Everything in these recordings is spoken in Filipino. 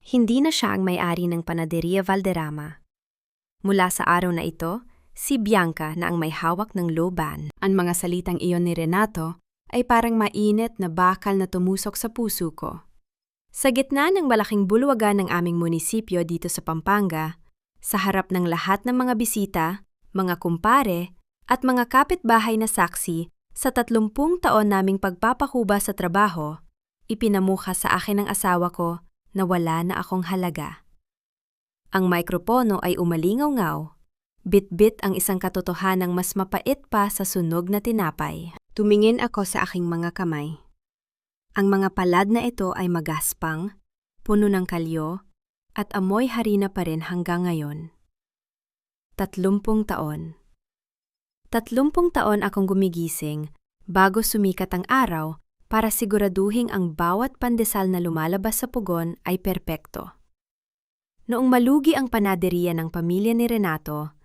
Hindi na siya ang may-ari ng Panaderia Valderrama. Mula sa araw na ito, si Bianca na ang may hawak ng loban. Ang mga salitang iyon ni Renato ay parang mainit na bakal na tumusok sa puso ko. Sa gitna ng malaking bulwagan ng aming munisipyo dito sa Pampanga, sa harap ng lahat ng mga bisita, mga kumpare, at mga kapitbahay na saksi sa 30 taon naming pagpapakuba sa trabaho, ipinamukha sa akin ng asawa ko na wala na akong halaga. Ang mikropono ay umalingaw-ngaw, bit-bit ang isang katotohanang mas mapait pa sa sunog na tinapay. Tumingin ako sa aking mga kamay. Ang mga palad na ito ay magaspang, puno ng kalyo, at amoy harina pa rin hanggang ngayon. 30 taon. 30 taon akong gumigising bago sumikat ang araw para siguraduhin ang bawat pandesal na lumalabas sa pugon ay perpekto. Noong malugi ang panaderiya ng pamilya ni Renato,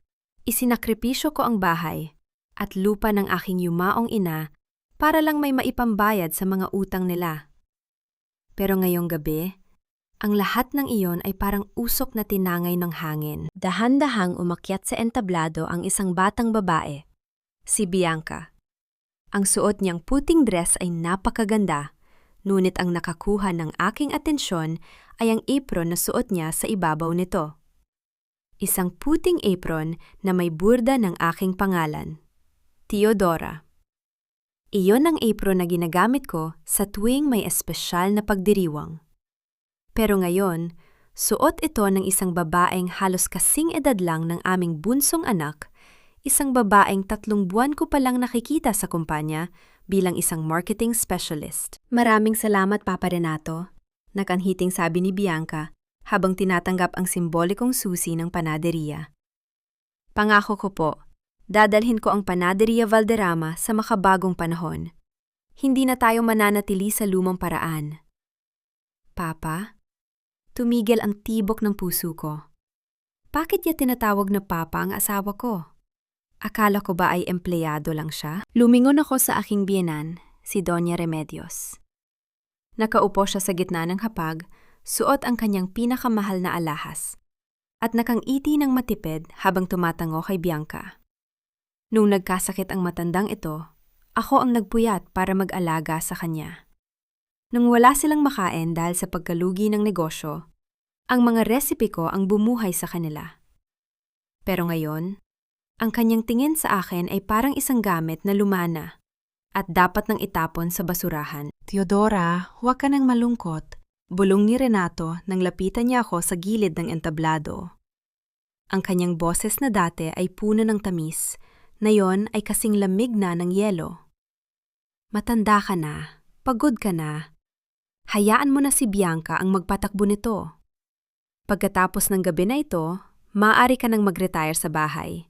isinakripisyo ko ang bahay at lupa ng aking yumaong ina para lang may maipambayad sa mga utang nila. Pero ngayong gabi, ang lahat ng iyon ay parang usok na tinangay ng hangin. Dahan-dahang umakyat sa entablado ang isang batang babae, si Bianca. Ang suot niyang puting dress ay napakaganda, ngunit ang nakakuha ng aking atensyon ay ang apron na suot niya sa ibabaw nito. Isang puting apron na may burda ng aking pangalan, Teodora. Iyon ang apron na ginagamit ko sa tuwing may espesyal na pagdiriwang. Pero ngayon, suot ito ng isang babaeng halos kasing edad lang ng aming bunsong anak, isang babaeng 3 buwan ko palang nakikita sa kumpanya bilang isang marketing specialist. Maraming salamat, Papa Renato, nakanhiting sabi ni Bianca habang tinatanggap ang simbolikong susi ng panaderiya. Pangako ko po, dadalhin ko ang Panaderia Valderrama sa makabagong panahon. Hindi na tayo mananatili sa lumang paraan. Papa? Tumigil ang tibok ng puso ko. Bakit niya tinatawag na Papa ang asawa ko? Akala ko ba ay empleyado lang siya? Lumingon ako sa aking biyenan, si Doña Remedios. Nakaupo siya sa gitna ng hapag, suot ang kanyang pinakamahal na alahas, at nakangiti ng matipid habang tumatango kay Bianca. Nung nagkasakit ang matandang ito, ako ang nagpuyat para mag-alaga sa kanya. Nung wala silang makain dahil sa pagkalugi ng negosyo, ang mga resipe ko ang bumuhay sa kanila. Pero ngayon, ang kanyang tingin sa akin ay parang isang gamit na lumana at dapat nang itapon sa basurahan. Teodora, huwag ka nang malungkot. Bulong ni Renato nang lapitan niya ako sa gilid ng entablado. Ang kanyang boses na dati ay puno ng tamis, na yon ay kasing lamig na ng yelo. Matanda ka na, pagod ka na. Hayaan mo na si Bianca ang magpatakbo nito. Pagkatapos ng gabi na ito, maaari ka nang mag-retire sa bahay.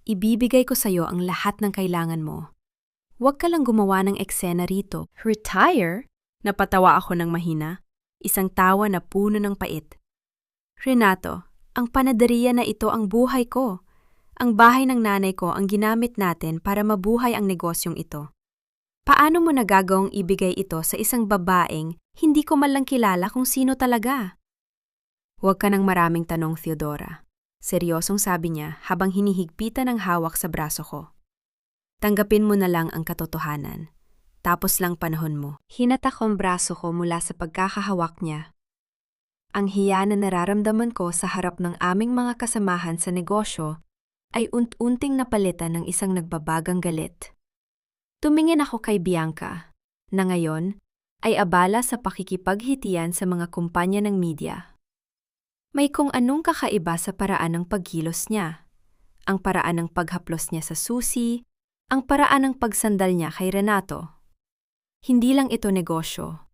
Ibibigay ko sa iyo ang lahat ng kailangan mo. Huwag ka lang gumawa ng eksena rito. Retire? Napatawa ako ng mahina, isang tawa na puno ng pait. Renato, ang panaderiya na ito ang buhay ko. Ang bahay ng nanay ko ang ginamit natin para mabuhay ang negosyong ito. Paano mo nagagawang ibigay ito sa isang babaeng hindi ko man lang kilala kung sino talaga? Huwag ka ng maraming tanong, Teodora. Seryosong sabi niya habang hinihigpitan ng hawak sa braso ko. Tanggapin mo na lang ang katotohanan. Tapos lang panahon mo. Hinatak ang braso ko mula sa pagkakahawak niya. Ang hiya na nararamdaman ko sa harap ng aming mga kasamahan sa negosyo ay unti-unting napalitan ng isang nagbabagang galit. Tumingin ako kay Bianca, na ngayon ay abala sa pakikipaghitian sa mga kumpanya ng media. May kung anong kakaiba sa paraan ng pagkilos niya, ang paraan ng paghaplos niya sa susi, ang paraan ng pagsandal niya kay Renato. Hindi lang ito negosyo.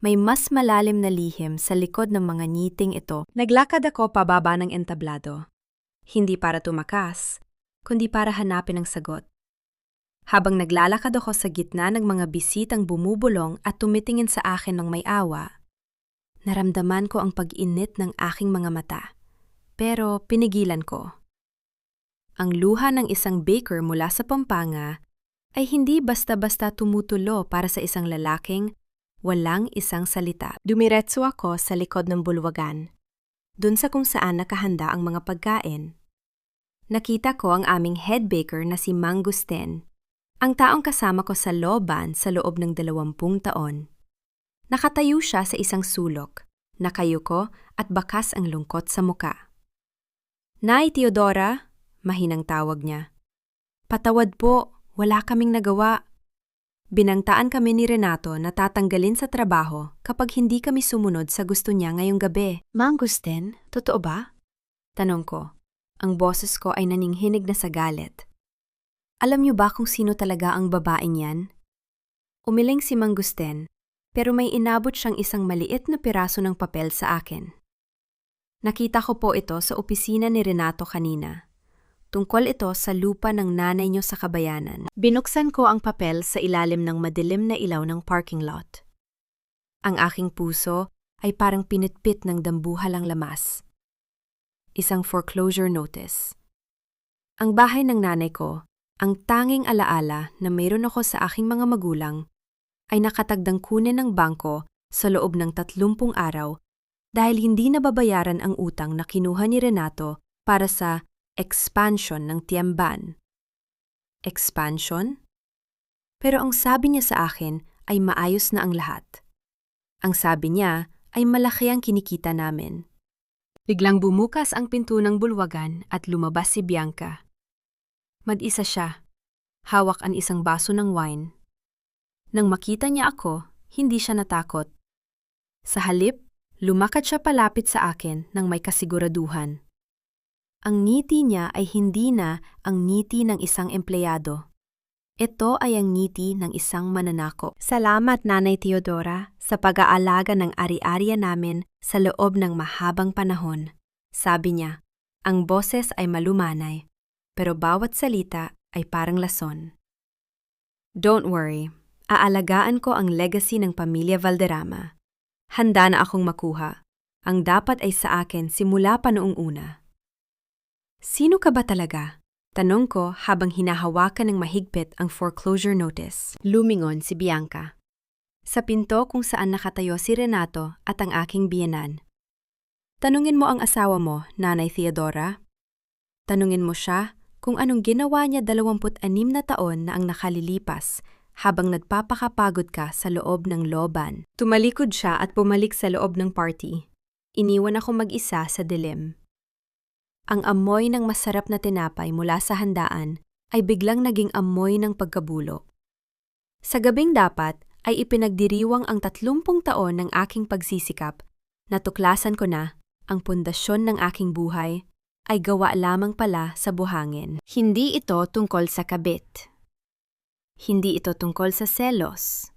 May mas malalim na lihim sa likod ng mga ngiting ito. Naglakad ako pababa ng entablado. Hindi para tumakas, kundi para hanapin ang sagot. Habang naglalakad ako sa gitna ng mga bisitang bumubulong at tumitingin sa akin ng may awa, naramdaman ko ang pag-init ng aking mga mata, pero pinigilan ko. Ang luha ng isang baker mula sa Pampanga ay hindi basta-basta tumutulo para sa isang lalaking Walang isang salita. Dumiretso ako sa likod ng bulwagan, dun sa kung saan nakahanda ang mga pagkain. Nakita ko ang aming head baker na si Mang Gusten, ang taong kasama ko sa loban sa loob ng 20 taon. Nakatayo siya sa isang sulok, nakayuko at bakas ang lungkot sa muka. "Nay Teodora," mahinang tawag niya. "Patawad po, wala kaming nagawa." Binangtaan kami ni Renato na tatanggalin sa trabaho kapag hindi kami sumunod sa gusto niya ngayong gabi. "Mang Gusten, totoo ba?" Tanong ko. Ang boses ko ay naninghinig na sa galit. "Alam niyo ba kung sino talaga ang babaeng yan?" Umiling si Mang Gusten, pero may inabot siyang isang maliit na piraso ng papel sa akin. "Nakita ko po ito sa opisina ni Renato kanina. Tungkol ito sa lupa ng nanay niyo sa Kabayanan." Binuksan ko ang papel sa ilalim ng madilim na ilaw ng parking lot. Ang aking puso ay parang pinitpit ng dambuhalang lamas. Isang foreclosure notice. Ang bahay ng nanay ko, ang tanging alaala na mayroon ako sa aking mga magulang, ay nakatagdang kunin ng bangko sa loob ng 30 araw dahil hindi nababayaran ang utang na kinuha ni Renato para sa expansion ng Tiamban. Expansion? Pero ang sabi niya sa akin ay maayos na ang lahat. Ang sabi niya ay malaki ang kinikita namin. Biglang bumukas ang pinto ng bulwagan at lumabas si Bianca. Mag-isa siya. Hawak ang isang baso ng wine. Nang makita niya ako, hindi siya natakot. Sa halip, lumakad siya palapit sa akin nang may kasiguraduhan. Ang ngiti niya ay hindi na ang ngiti ng isang empleyado. Ito ay ang ngiti ng isang mananakop. "Salamat, Nanay Teodora, sa pag-aalaga ng ari-ariya namin sa loob ng mahabang panahon," sabi niya. Ang boses ay malumanay, pero bawat salita ay parang lason. "Don't worry, aalagaan ko ang legacy ng pamilya Valderrama. Handa na akong makuha. Ang dapat ay sa akin simula pa noong una." "Sino ka ba talaga?" tanong ko habang hinahawakan ng mahigpit ang foreclosure notice. Lumingon si Bianca. Sa pinto kung saan nakatayo si Renato at ang aking biyenan. "Tanungin mo ang asawa mo, Nanay Theodora. Tanungin mo siya kung anong ginawa niya 26 na taon na ang nakalilipas habang nagpapakapagod ka sa loob ng loban." Tumalikod siya at bumalik sa loob ng party. Iniwan ako mag-isa sa dilim. Ang amoy ng masarap na tinapay mula sa handaan ay biglang naging amoy ng pagkabulok. Sa gabing dapat ay ipinagdiriwang ang 30 taon ng aking pagsisikap. Natuklasan ko na ang pundasyon ng aking buhay ay gawa lamang pala sa buhangin. Hindi ito tungkol sa kabit. Hindi ito tungkol sa selos.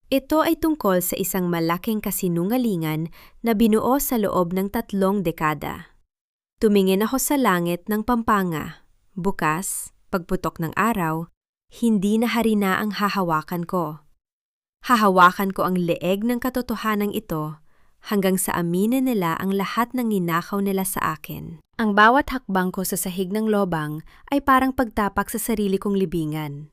Ito ay tungkol sa isang malaking kasinungalingan na binuo sa loob ng 3 dekada. Tumingin ako sa langit ng Pampanga. Bukas, pagputok ng araw, hindi na harina ang hahawakan ko. Hahawakan ko ang leeg ng katotohanan ito hanggang sa aminin nila ang lahat ng ninakaw nila sa akin. Ang bawat hakbang ko sa sahig ng lobang ay parang pagtapak sa sarili kong libingan.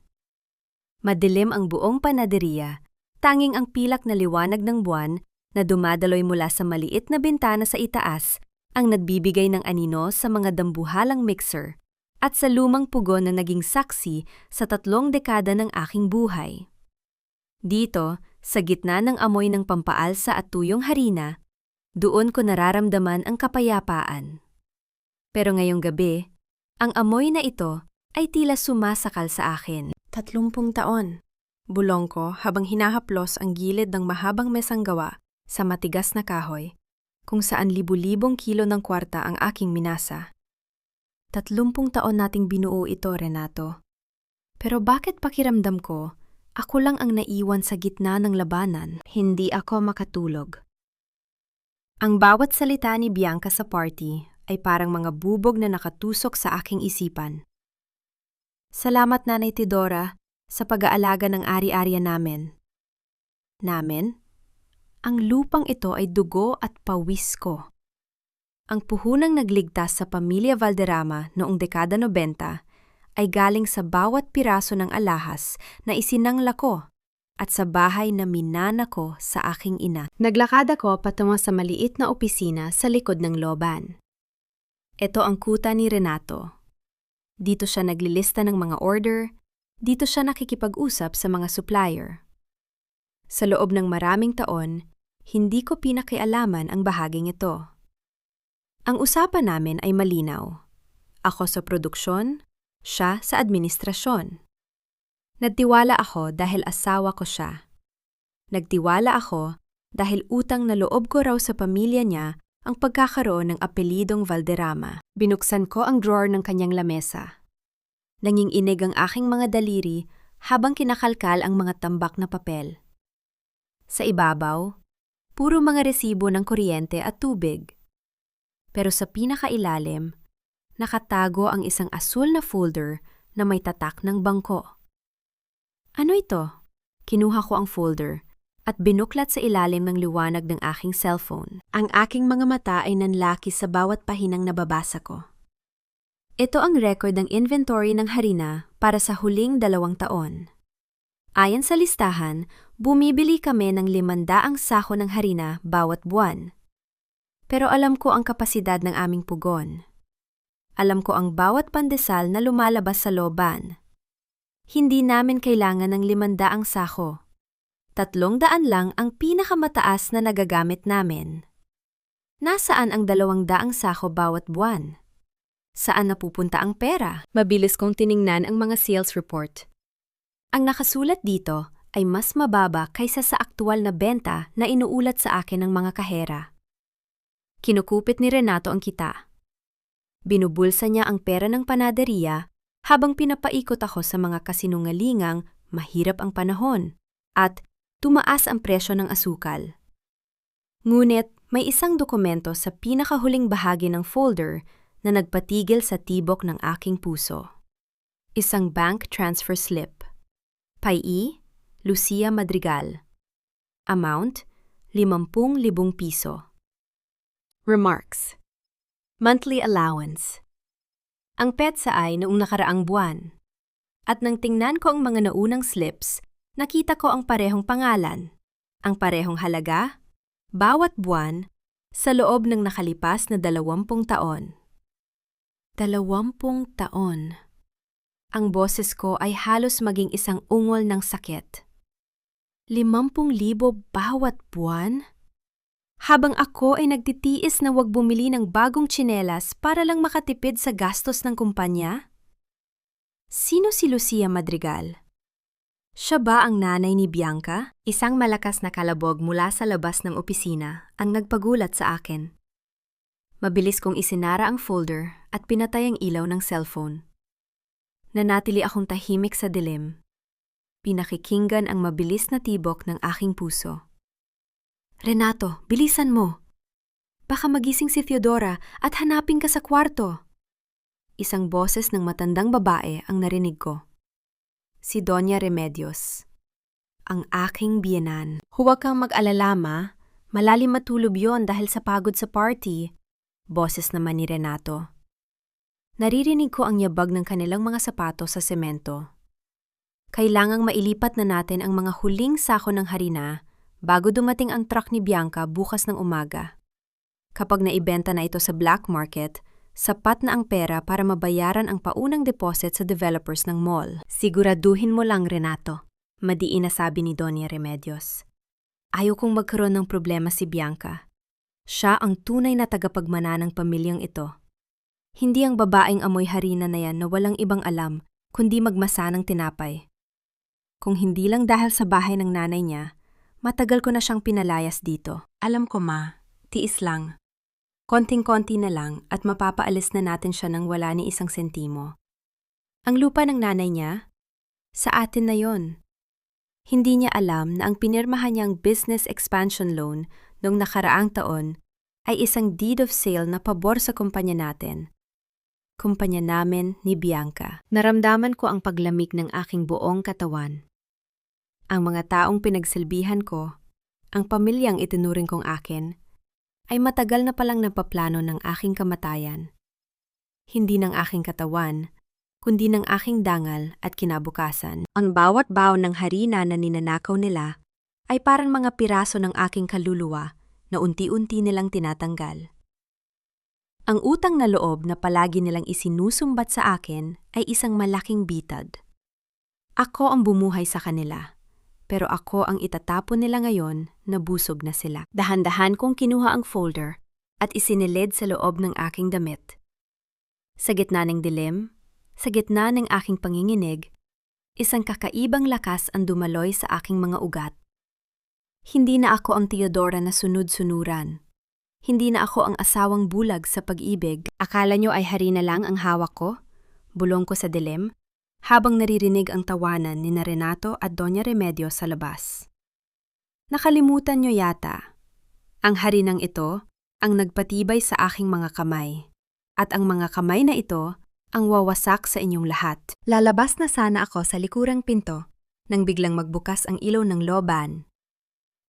Madilim ang buong panaderiya, tanging ang pilak na liwanag ng buwan na dumadaloy mula sa maliit na bintana sa itaas ang nagbibigay ng anino sa mga dambuhalang mixer at sa lumang pugon na naging saksi sa 3 dekada ng aking buhay. Dito, sa gitna ng amoy ng pampaalsa at tuyong harina, doon ko nararamdaman ang kapayapaan. Pero ngayong gabi, ang amoy na ito ay tila sumasakal sa akin. 30 taon. Bulong ko habang hinahaplos ang gilid ng mahabang mesang gawa sa matigas na kahoy, kung saan libu-libong kilo ng kwarta ang aking minasa. 30 taon nating binuo ito, Renato. Pero bakit pakiramdam ko, ako lang ang naiwan sa gitna ng labanan? Hindi ako makatulog. Ang bawat salita ni Bianca sa party ay parang mga bubog na nakatusok sa aking isipan. "Salamat, Nanay Teodora, sa pag-aalaga ng ari-ariya namin." Namin? Ang lupang ito ay dugo at pawis ko. Ang puhunang nagligtas sa pamilya Valderrama noong dekada 90 ay galing sa bawat piraso ng alahas na isinangla ko at sa bahay na minana ko sa aking ina. Naglakad ako patungo sa maliit na opisina sa likod ng looban. Ito ang kuta ni Renato. Dito siya naglilista ng mga order, dito siya nakikipag-usap sa mga supplier. Sa loob ng maraming taon, hindi ko pinakialaman ang bahaging ito. Ang usapan namin ay malinaw. Ako sa produksyon, siya sa administrasyon. Nagtiwala ako dahil asawa ko siya. Nagtiwala ako dahil utang na loob ko raw sa pamilya niya ang pagkakaroon ng apelidong Valderrama. Binuksan ko ang drawer ng kanyang lamesa. Nanginginig ang aking mga daliri habang kinakalkal ang mga tambak na papel. Sa ibabaw, puro mga resibo ng kuryente at tubig. Pero sa pinakailalim, nakatago ang isang asul na folder na may tatak ng bangko. Ano ito? Kinuha ko ang folder at binuklat sa ilalim ng liwanag ng aking cellphone. Ang aking mga mata ay nanlaki sa bawat pahinang nababasa ko. Ito ang record ng inventory ng harina para sa huling 2 taon. Ayon sa listahan, bumibili kami ng 500 sako ng harina bawat buwan. Pero alam ko ang kapasidad ng aming pugon. Alam ko ang bawat pandesal na lumalabas sa looban. Hindi namin kailangan ng 500 sako. 300 lang ang pinakamataas na nagagamit namin. Nasaan ang 200 sako bawat buwan? Saan napupunta ang pera? Mabilis kong tiningnan ang mga sales report. Ang nakasulat dito ay mas mababa kaysa sa aktual na benta na inuulat sa akin ng mga kahera. Kinukupit ni Renato ang kita. Binubulsa niya ang pera ng panaderiya habang pinapaikot ako sa mga kasinungalingang mahirap ang panahon at tumaas ang presyo ng asukal. Ngunit may isang dokumento sa pinakahuling bahagi ng folder na nagpatigil sa tibok ng aking puso. Isang bank transfer slip. Pai, Lucia Madrigal. Amount, 50,000 piso. Remarks. Monthly allowance. Ang petsa ay noong nakaraang buwan. At nang tingnan ko ang mga naunang slips, nakita ko ang parehong pangalan, ang parehong halaga, bawat buwan, sa loob ng nakalipas na 20 taon. 20 taon. Ang boses ko ay halos maging isang ungol ng sakit. 50,000 bawat buwan? Habang ako ay nagtitiis na wag bumili ng bagong tsinelas para lang makatipid sa gastos ng kumpanya? Sino si Lucia Madrigal? Siya ba ang nanay ni Bianca? Isang malakas na kalabog mula sa labas ng opisina ang nagpagulat sa akin. Mabilis kong isinara ang folder at pinatay ang ilaw ng cellphone. Nanatili akong tahimik sa dilim. Pinakikinggan ang mabilis na tibok ng aking puso. Renato, bilisan mo. Baka magising si Theodora at hanapin ka sa kwarto. Isang boses ng matandang babae ang narinig ko. Si Doña Remedios. Ang aking biyenan. Huwag kang mag-alala, ma. Malalim matulog yon dahil sa pagod sa party. Boses naman ni Renato. Naririnig ko ang yabag ng kanilang mga sapatos sa semento. Kailangang mailipat na natin ang mga huling sako ng harina bago dumating ang truck ni Bianca bukas ng umaga. Kapag naibenta na ito sa black market, sapat na ang pera para mabayaran ang paunang deposit sa developers ng mall. Siguraduhin mo lang, Renato, madiin na sabi ni Doña Remedios. Ayaw kong magkaroon ng problema si Bianca. Siya ang tunay na tagapagmana ng pamilyang ito. Hindi ang babaeng amoy harina na yan na walang ibang alam, kundi magmasa ng tinapay. Kung hindi lang dahil sa bahay ng nanay niya, matagal ko na siyang pinalayas dito. Alam ko, ma, tiis lang. Konting-konti na lang at mapapaalis na natin siya nang wala ni isang sentimo. Ang lupa ng nanay niya? Sa atin na yon. Hindi niya alam na ang pinirmahan niyang business expansion loan noong nakaraang taon ay isang deed of sale na pabor sa kumpanya natin. Kumpanya namin ni Bianca. Naramdaman ko ang paglamig ng aking buong katawan. Ang mga taong pinagsilbihan ko, ang pamilyang itinuring kong akin, ay matagal na palang napaplano ng aking kamatayan. Hindi ng aking katawan, kundi ng aking dangal at kinabukasan. Ang bawat baon ng harina na ninanakaw nila ay parang mga piraso ng aking kaluluwa na unti-unti nilang tinatanggal. Ang utang na loob na palagi nilang isinusumbat sa akin ay isang malaking bitad. Ako ang bumuhay sa kanila, pero ako ang itatapon nila ngayon na busog na sila. Dahan-dahan kong kinuha ang folder at isinilid sa loob ng aking damit. Sa gitna ng dilim, sa gitna ng aking panginginig, isang kakaibang lakas ang dumaloy sa aking mga ugat. Hindi na ako ang Teodora na sunod-sunuran. Hindi na ako ang asawang bulag sa pag-ibig. Akala nyo ay harina lang ang hawak ko? Bulong ko sa dilim, habang naririnig ang tawanan ni Renato at Doña Remedios sa labas. Nakalimutan nyo yata. Ang harinang ito ang nagpatibay sa aking mga kamay. At ang mga kamay na ito ang wawasak sa inyong lahat. Lalabas na sana ako sa likurang pinto nang biglang magbukas ang ilaw ng loban.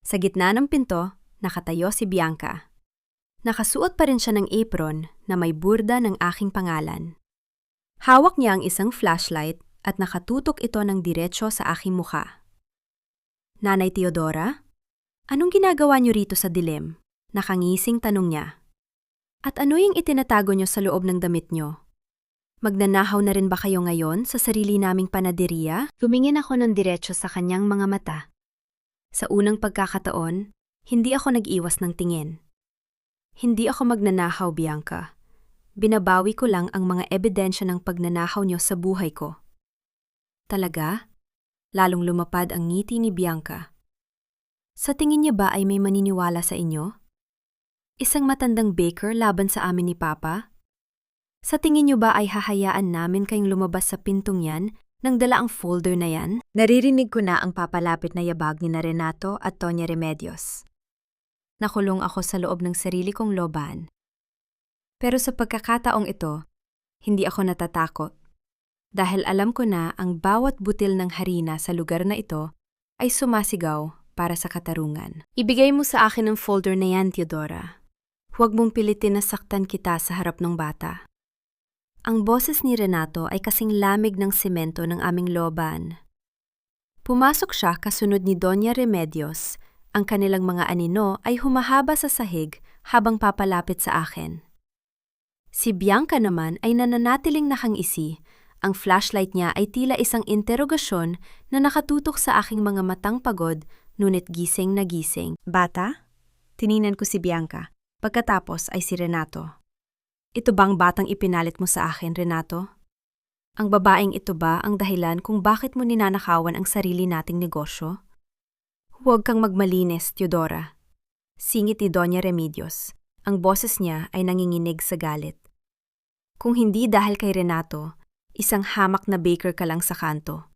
Sa gitna ng pinto, nakatayo si Bianca. Nakasuot pa rin siya ng apron na may burda ng aking pangalan. Hawak niya ang isang flashlight at nakatutok ito ng diretsyo sa aking mukha. Nanay Teodora, anong ginagawa niyo rito sa dilim? Nakangising tanong niya. At ano yung itinatago niyo sa loob ng damit niyo? Magnanahaw na rin ba kayo ngayon sa sarili naming panaderiya? Tumingin ako ng diretsyo sa kanyang mga mata. Sa unang pagkakataon, hindi ako nag-iwas ng tingin. Hindi ako magnanahaw, Bianca. Binabawi ko lang ang mga ebidensya ng pagnanahaw niyo sa buhay ko. Talaga? Lalong lumapad ang ngiti ni Bianca. Sa tingin niya ba ay may maniniwala sa inyo? Isang matandang baker laban sa amin ni Papa? Sa tingin niyo ba ay hahayaan namin kayong lumabas sa pintong yan nang dala ang folder na yan? Naririnig ko na ang papalapit na yabag ni Renato at Doña Remedios. Nakulong ako sa loob ng sarili kong loban. Pero sa pagkakataong ito, hindi ako natatakot. Dahil alam ko na ang bawat butil ng harina sa lugar na ito ay sumasigaw para sa katarungan. Ibigay mo sa akin ang folder na yan, Teodora. Huwag mong pilitin na saktan kita sa harap ng bata. Ang boses ni Renato ay kasing lamig ng semento ng aming loban. Pumasok siya kasunod ni Doña Remedios. Ang kanilang mga anino ay humahaba sa sahig habang papalapit sa akin. Si Bianca naman ay nananatiling nakangisi. Ang flashlight niya ay tila isang interogasyon na nakatutok sa aking mga matang pagod, ngunit gising na gising. Bata? Tiningnan ko si Bianca. Pagkatapos ay si Renato. Ito bang batang ipinalit mo sa akin, Renato? Ang babaeng ito ba ang dahilan kung bakit mo ninanakawan ang sarili nating negosyo? Huwag kang magmalinis, Teodora. Singit ni Doña Remedios. Ang boses niya ay nanginginig sa galit. Kung hindi dahil kay Renato, isang hamak na baker ka lang sa kanto.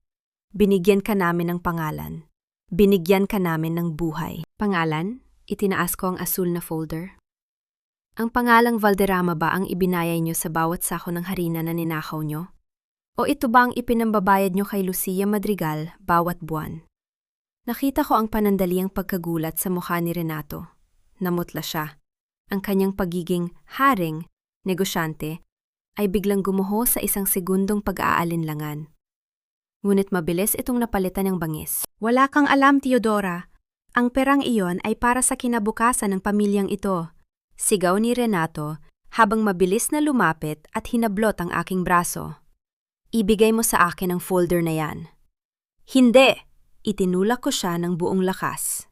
Binigyan ka namin ng pangalan. Binigyan ka namin ng buhay. Pangalan? Itinaas ko ang asul na folder. Ang pangalang Valderrama ba ang ibinayay niyo sa bawat sako ng harina na ninakaw niyo? O ito ba ang ipinambabayad niyo kay Lucia Madrigal bawat buwan? Nakita ko ang panandaliang pagkagulat sa mukha ni Renato. Namutla siya. Ang kanyang pagiging haring, negosyante, ay biglang gumuho sa isang segundong pag-aalinlangan. Ngunit mabilis itong napalitan ng bangis. Wala kang alam, Teodora. Ang perang iyon ay para sa kinabukasan ng pamilyang ito. Sigaw ni Renato habang mabilis na lumapit at hinablot ang aking braso. Ibigay mo sa akin ang folder na yan. Hindi! Itinulak ko siya ng buong lakas.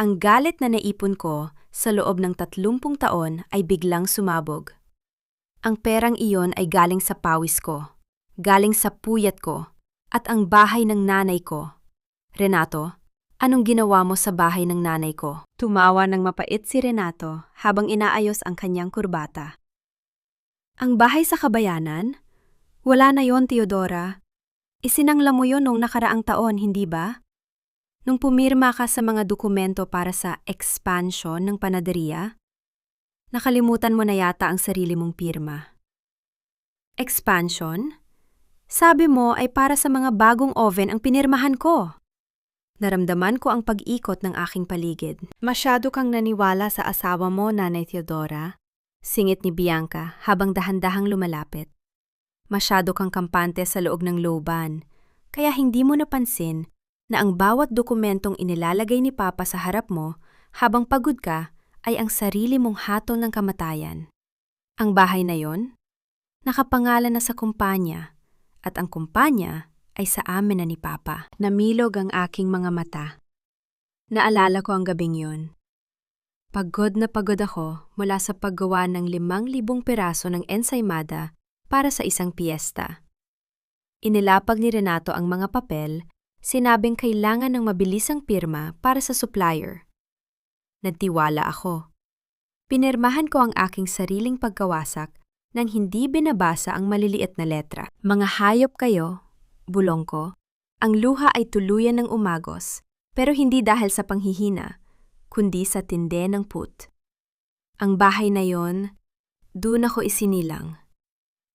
Ang galit na naipon ko sa loob ng 30 taon ay biglang sumabog. Ang perang iyon ay galing sa pawis ko, galing sa puyat ko, at ang bahay ng nanay ko. Renato, anong ginawa mo sa bahay ng nanay ko? Tumawa ng mapait si Renato habang inaayos ang kanyang kurbata. Ang bahay sa kabayanan? Wala na yon, Teodora. Isinangla mo yun noong nakaraang taon, hindi ba? Nung pumirma ka sa mga dokumento para sa expansion ng panaderiya, nakalimutan mo na yata ang sarili mong pirma. Expansion? Sabi mo ay para sa mga bagong oven ang pinirmahan ko. Naramdaman ko ang pag-ikot ng aking paligid. Masyado kang naniwala sa asawa mo, Nanay Teodora, singit ni Bianca habang dahan-dahang lumalapit. Masyado kang kampante sa loob ng loban, kaya hindi mo napansin na ang bawat dokumentong inilalagay ni Papa sa harap mo habang pagod ka ay ang sarili mong hatol ng kamatayan. Ang bahay na yon, nakapangalan na sa kumpanya, at ang kumpanya ay sa amin na ni Papa. Namilog ang aking mga mata. Naalala ko ang gabing yon. Pagod na pagod ako mula sa paggawa ng 5,000 piraso ng ensaymada para sa isang piyesta. Inilapag ni Renato ang mga papel, sinabing kailangan ng mabilisang pirma para sa supplier. Nagtiwala ako. Pinirmahan ko ang aking sariling pagkawasak nang hindi binabasa ang maliliit na letra. Mga hayop kayo, bulong ko. Ang luha ay tuluyan ng umagos, pero hindi dahil sa panghihina, kundi sa tinde ng put. Ang bahay na yon, doon ako isinilang.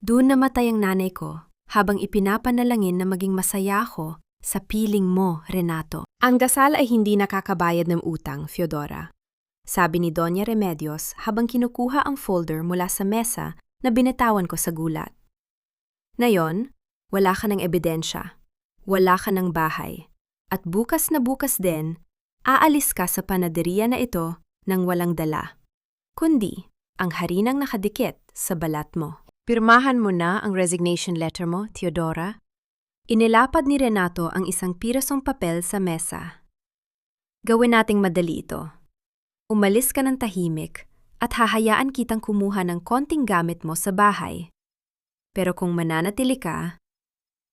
Doon namatay ang nanay ko habang ipinapanalangin na maging masaya ako sa piling mo, Renato. Ang dasal ay hindi nakakabayad ng utang, Fyodora. Sabi ni Doña Remedios habang kinukuha ang folder mula sa mesa na binitawan ko sa gulat. Ngayon, wala ka ng ebidensya, wala ka ng bahay, at bukas na bukas din, aalis ka sa panaderiya na ito nang walang dala, kundi ang harinang nakadikit sa balat mo. Pirmahan mo na ang resignation letter mo, Theodora. Inilapad ni Renato ang isang pirasong papel sa mesa. Gawin nating madali ito. Umalis ka ng tahimik at hahayaan kitang kumuha ng konting gamit mo sa bahay. Pero kung mananatili ka,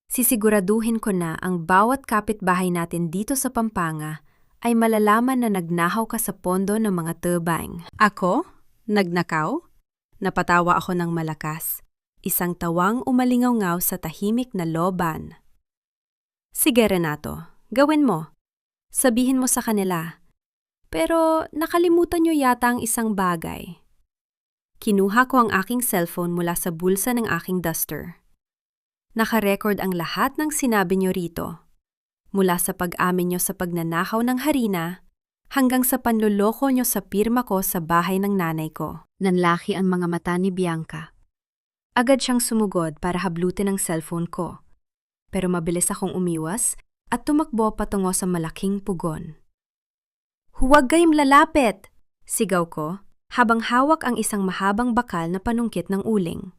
sisiguraduhin ko na ang bawat kapitbahay natin dito sa Pampanga ay malalaman na nagnahaw ka sa pondo ng mga turbine. Ako? Nagnakaw? Napatawa ako ng malakas, isang tawang umalingaw-ngaw sa tahimik na loban. Sige Renato, gawin mo. Sabihin mo sa kanila. Pero nakalimutan niyo yata ang isang bagay. Kinuha ko ang aking cellphone mula sa bulsa ng aking duster. Nakarecord ang lahat ng sinabi niyo rito. Mula sa pag-amin niyo sa pagnanakaw ng harina, hanggang sa panloloko niyo sa pirma ko sa bahay ng nanay ko. Nanlaki ang mga mata ni Bianca. Agad siyang sumugod para hablutin ang cellphone ko. Pero mabilis akong umiwas at tumakbo patungo sa malaking pugon. Huwag kayong lalapit! Sigaw ko habang hawak ang isang mahabang bakal na panungkit ng uling.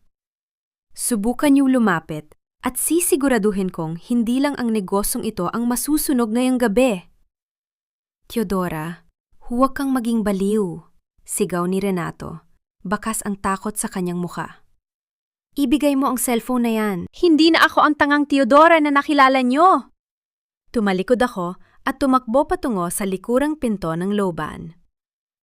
Subukan niyo lumapit at sisiguraduhin kong hindi lang ang negosyong ito ang masusunog ngayong gabi. Theodora, huwag kang maging baliw, sigaw ni Renato, bakas ang takot sa kanyang muka. Ibigay mo ang cellphone na yan. Hindi na ako ang tangang Theodora na nakilala niyo. Tumalikod ako at tumakbo patungo sa likurang pinto ng loban.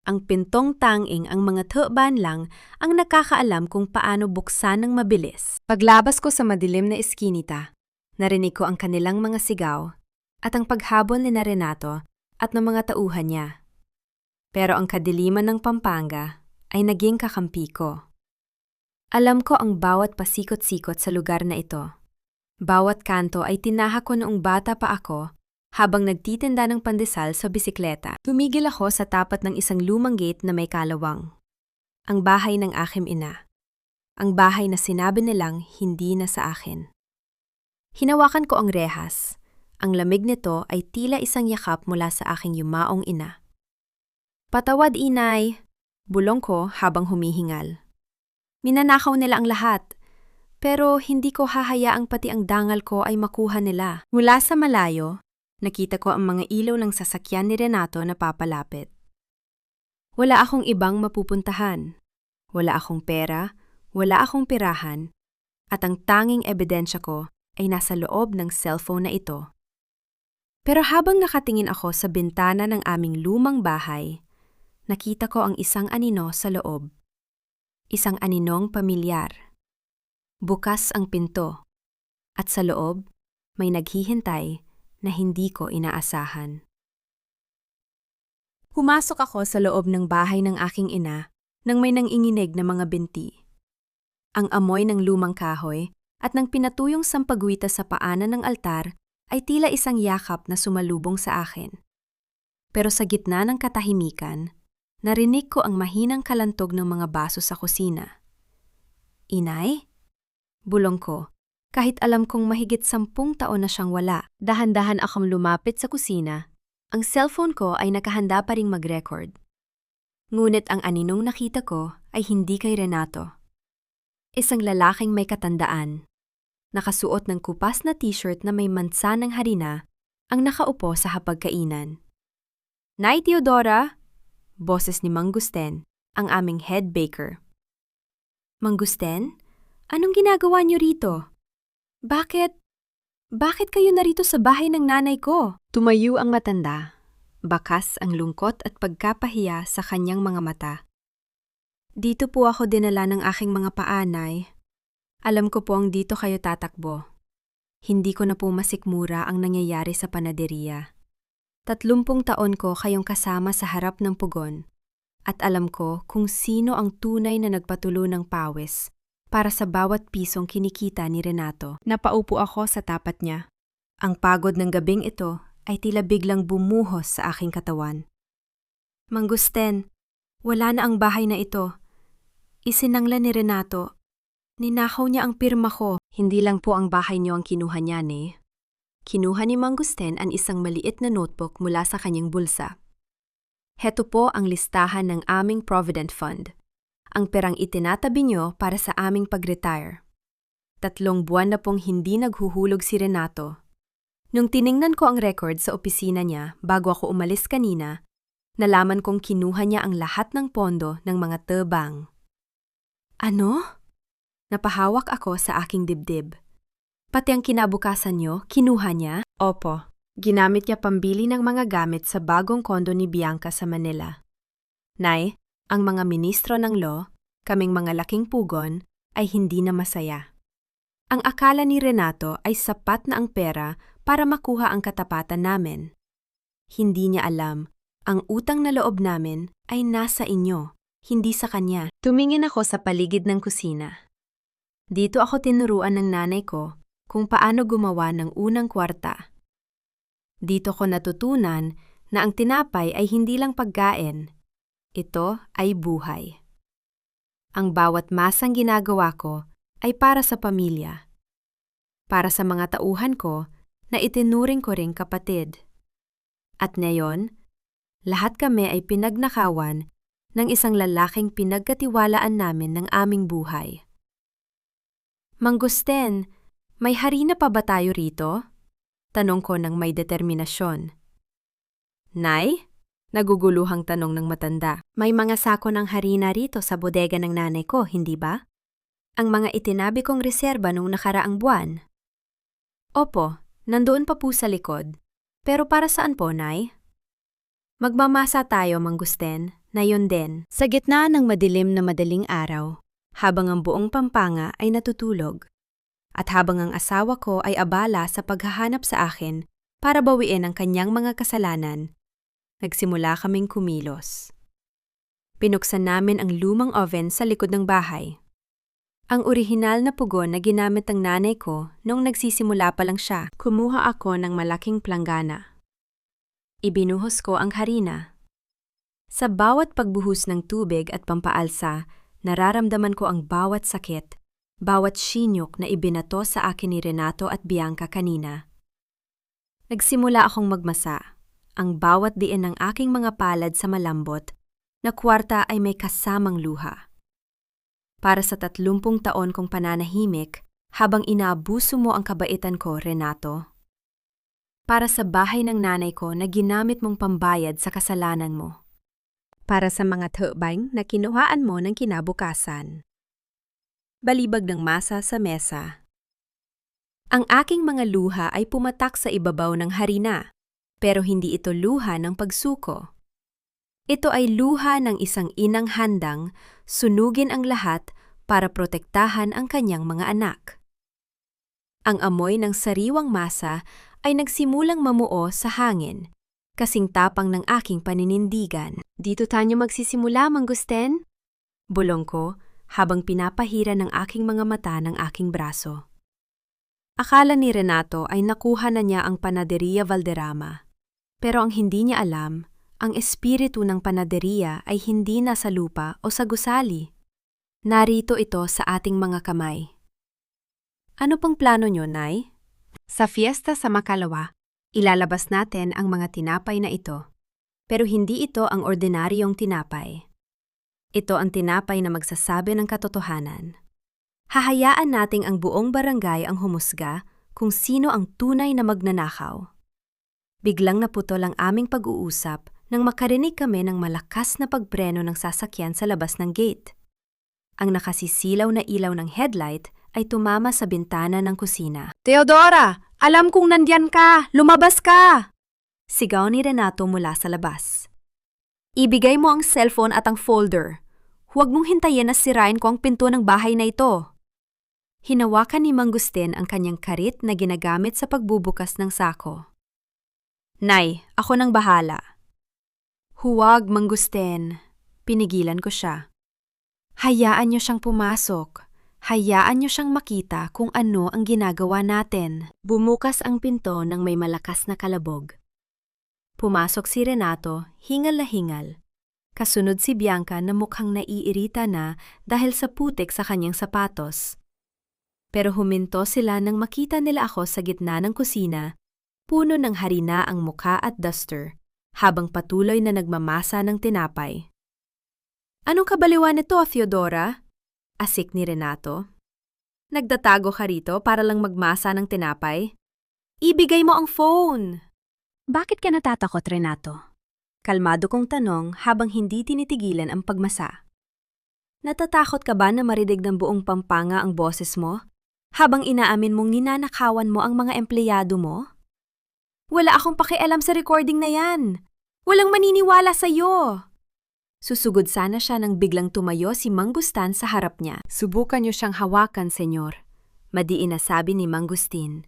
Ang pintong tanging ang mga tuban lang ang nakakaalam kung paano buksan ng mabilis. Paglabas ko sa madilim na eskinita, narinig ko ang kanilang mga sigaw at ang paghabol ni Renato at ng mga tauhan niya. Pero ang kadiliman ng Pampanga ay naging kakampi ko. Alam ko ang bawat pasikot-sikot sa lugar na ito. Bawat kanto ay tinahak ko noong bata pa ako habang nagtitinda ng pandesal sa bisikleta. Tumigil ako sa tapat ng isang lumang gate na may kalawang. Ang bahay ng aking ina. Ang bahay na sinabi nilang hindi na sa akin. Hinawakan ko ang rehas. Ang lamig nito ay tila isang yakap mula sa aking yumaong ina. Patawad, inay, bulong ko habang humihingal. Minanakaw nila ang lahat, pero hindi ko hahayaang pati ang dangal ko ay makuha nila. Mula sa malayo, nakita ko ang mga ilaw ng sasakyan ni Renato na papalapit. Wala akong ibang mapupuntahan. Wala akong pera, wala akong pirahan, at ang tanging ebidensya ko ay nasa loob ng cellphone na ito. Pero habang nakatingin ako sa bintana ng aming lumang bahay, nakita ko ang isang anino sa loob. Isang aninong pamilyar. Bukas ang pinto, at sa loob may naghihintay na hindi ko inaasahan. Pumasok ako sa loob ng bahay ng aking ina nang may nanginginig na mga binti. Ang amoy ng lumang kahoy at ng pinatuyong sampagwita sa paanan ng altar ay tila isang yakap na sumalubong sa akin. Pero sa gitna ng katahimikan, narinig ko ang mahinang kalantog ng mga baso sa kusina. Inay? Bulong ko, kahit alam kong mahigit 10 taon na siyang wala. Dahan-dahan akong lumapit sa kusina. Ang cellphone ko ay nakahanda pa ring mag-record. Ngunit ang aninong nakita ko ay hindi kay Renato. Isang lalaking may katandaan. Nakasuot ng kupas na t-shirt na may mansa ng harina ang nakaupo sa hapagkainan. "Nay, Teodora!" Boses ni Mang Gusten, ang aming head baker. "Mang Gusten, anong ginagawa niyo rito? Bakit kayo narito sa bahay ng nanay ko?" Tumayo ang matanda. Bakas ang lungkot at pagkapahiya sa kanyang mga mata. "Dito po ako dinala ng aking mga paanay. Alam ko po ang dito kayo tatakbo. Hindi ko na po masikmura ang nangyayari sa panaderiya. 30 taon ko kayong kasama sa harap ng pugon at alam ko kung sino ang tunay na nagpatulo ng pawis para sa bawat pisong kinikita ni Renato." Napaupo ako sa tapat niya. Ang pagod ng gabing ito ay tila biglang bumuhos sa aking katawan. "Mang Gusten, wala na ang bahay na ito. Isinangla ni Renato. Ninakaw niya ang pirma ko." "Hindi lang po ang bahay niyo ang kinuha niya, ne?" Kinuha ni Mang Gusten ang isang maliit na notebook mula sa kanyang bulsa. "Heto po ang listahan ng aming Provident Fund. Ang perang itinatabi niyo para sa aming pag-retire. 3 buwan na pong hindi naghuhulog si Renato. Nung tiningnan ko ang record sa opisina niya bago ako umalis kanina, nalaman kong kinuha niya ang lahat ng pondo ng mga tebang." "Ano?" Napahawak ako sa aking dibdib. "Pati ang kinabukasan niyo, kinuha niya?" "Opo. Ginamit niya pambili ng mga gamit sa bagong kondo ni Bianca sa Manila. Nay, ang mga ministro ng law, kaming mga laking pugon, ay hindi na masaya. Ang akala ni Renato ay sapat na ang pera para makuha ang katapatan namin. Hindi niya alam, ang utang na loob namin ay nasa inyo, hindi sa kanya." Tumingin ako sa paligid ng kusina. Dito ako tinuruan ng nanay ko kung paano gumawa ng unang kwarta. Dito ko natutunan na ang tinapay ay hindi lang pagkain. Ito ay buhay. Ang bawat masang ginagawa ko ay para sa pamilya. Para sa mga tauhan ko na itinuring ko ring kapatid. At ngayon, lahat kami ay pinagnakawan ng isang lalaking pinagkatiwalaan namin ng aming buhay. "Mang Gusten, may harina pa ba tayo rito?" Tanong ko ng may determinasyon. "Nay?" Naguguluhang tanong ng matanda. "May mga sako ng harina rito sa bodega ng nanay ko, hindi ba? Ang mga itinabi kong reserba nung nakaraang buwan." "Opo, nandoon pa po sa likod. Pero para saan po, Nay?" "Magmamasa tayo, Mang Gusten, na yun din." Sa gitna ng madilim na madaling araw, habang ang buong Pampanga ay natutulog, at habang ang asawa ko ay abala sa paghahanap sa akin para bawiin ang kanyang mga kasalanan, nagsimula kaming kumilos. Pinuksan namin ang lumang oven sa likod ng bahay. Ang orihinal na pugon na ginamit ng nanay ko nung nagsisimula pa lang siya. Kumuha ako ng malaking planggana. Ibinuhos ko ang harina. Sa bawat pagbuhos ng tubig at pampaalsa, nararamdaman ko ang bawat sakit, bawat shinyok na ibinato sa akin ni Renato at Bianca kanina. Nagsimula akong magmasa. Ang bawat diin ng aking mga palad sa malambot na kwarta ay may kasamang luha. Para sa 30 taon kong pananahimik habang inaabuso mo ang kabaitan ko, Renato. Para sa bahay ng nanay ko na ginamit mong pambayad sa kasalanan mo. Para sa mga tebang na kinuhaan mo ng kinabukasan. Balibag ng masa sa mesa. Ang aking mga luha ay pumatak sa ibabaw ng harina, pero hindi ito luha ng pagsuko. Ito ay luha ng isang inang handang sunugin ang lahat para protektahan ang kanyang mga anak. Ang amoy ng sariwang masa ay nagsimulang mamuo sa hangin, kasing tapang ng aking paninindigan. "Dito tayo magsisimula, Mang Gusten?" Bulong ko habang pinapahira ng aking mga mata ng aking braso. Akala ni Renato ay nakuha na niya ang Panaderia Valderrama. Pero ang hindi niya alam, ang espiritu ng panaderia ay hindi nasa lupa o sa gusali. Narito ito sa ating mga kamay. Ano pang plano nyo, Nay? Sa fiesta sa Makalawa, ilalabas natin ang mga tinapay na ito. Pero hindi ito ang ordinaryong tinapay. Ito ang tinapay na magsasabi ng katotohanan. Hahayaan nating ang buong barangay ang humusga kung sino ang tunay na magnanakaw. Biglang naputol ang aming pag-uusap nang makarinig kami ng malakas na pagpreno ng sasakyan sa labas ng gate. Ang nakasisilaw na ilaw ng headlight ay tumama sa bintana ng kusina. Teodora! Alam kong nandyan ka! Lumabas ka! Sigaw ni Renato mula sa labas. Ibigay mo ang cellphone at ang folder. Huwag mong hintayin na sirain ko ang pinto ng bahay na ito. Hinawakan ni Mang Gustin ang kanyang karit na ginagamit sa pagbubukas ng sako. Nay, ako nang bahala. Huwag, Mang Gustin. Pinigilan ko siya. Hayaan niyo siyang pumasok. Hayaan niyo siyang makita kung ano ang ginagawa natin. Bumukas ang pinto ng may malakas na kalabog. Pumasok si Renato, hingal na hingal. Kasunod si Bianca na mukhang naiirita na dahil sa putik sa kanyang sapatos. Pero huminto sila nang makita nila ako sa gitna ng kusina, puno ng harina ang mukha at duster, habang patuloy na nagmamasa ng tinapay. Anong kabaliwan nito, Theodora? Asik ni Renato. Nagtatago ka rito para lang magmasa ng tinapay? Ibigay mo ang phone! Bakit ka natatakot, Renato? Kalmado kong tanong habang hindi tinitigilan ang pagmasa. Natatakot ka ba na marinig ng buong Pampanga ang boses mo? Habang inaamin mong ninanakawan mo ang mga empleyado mo? Wala akong pakialam sa recording na yan. Walang maniniwala sa'yo. Susugod sana siya nang biglang tumayo si Mang Gustan sa harap niya. Subukan niyo siyang hawakan, senyor. Madiin na sabi ni Mang Gustin.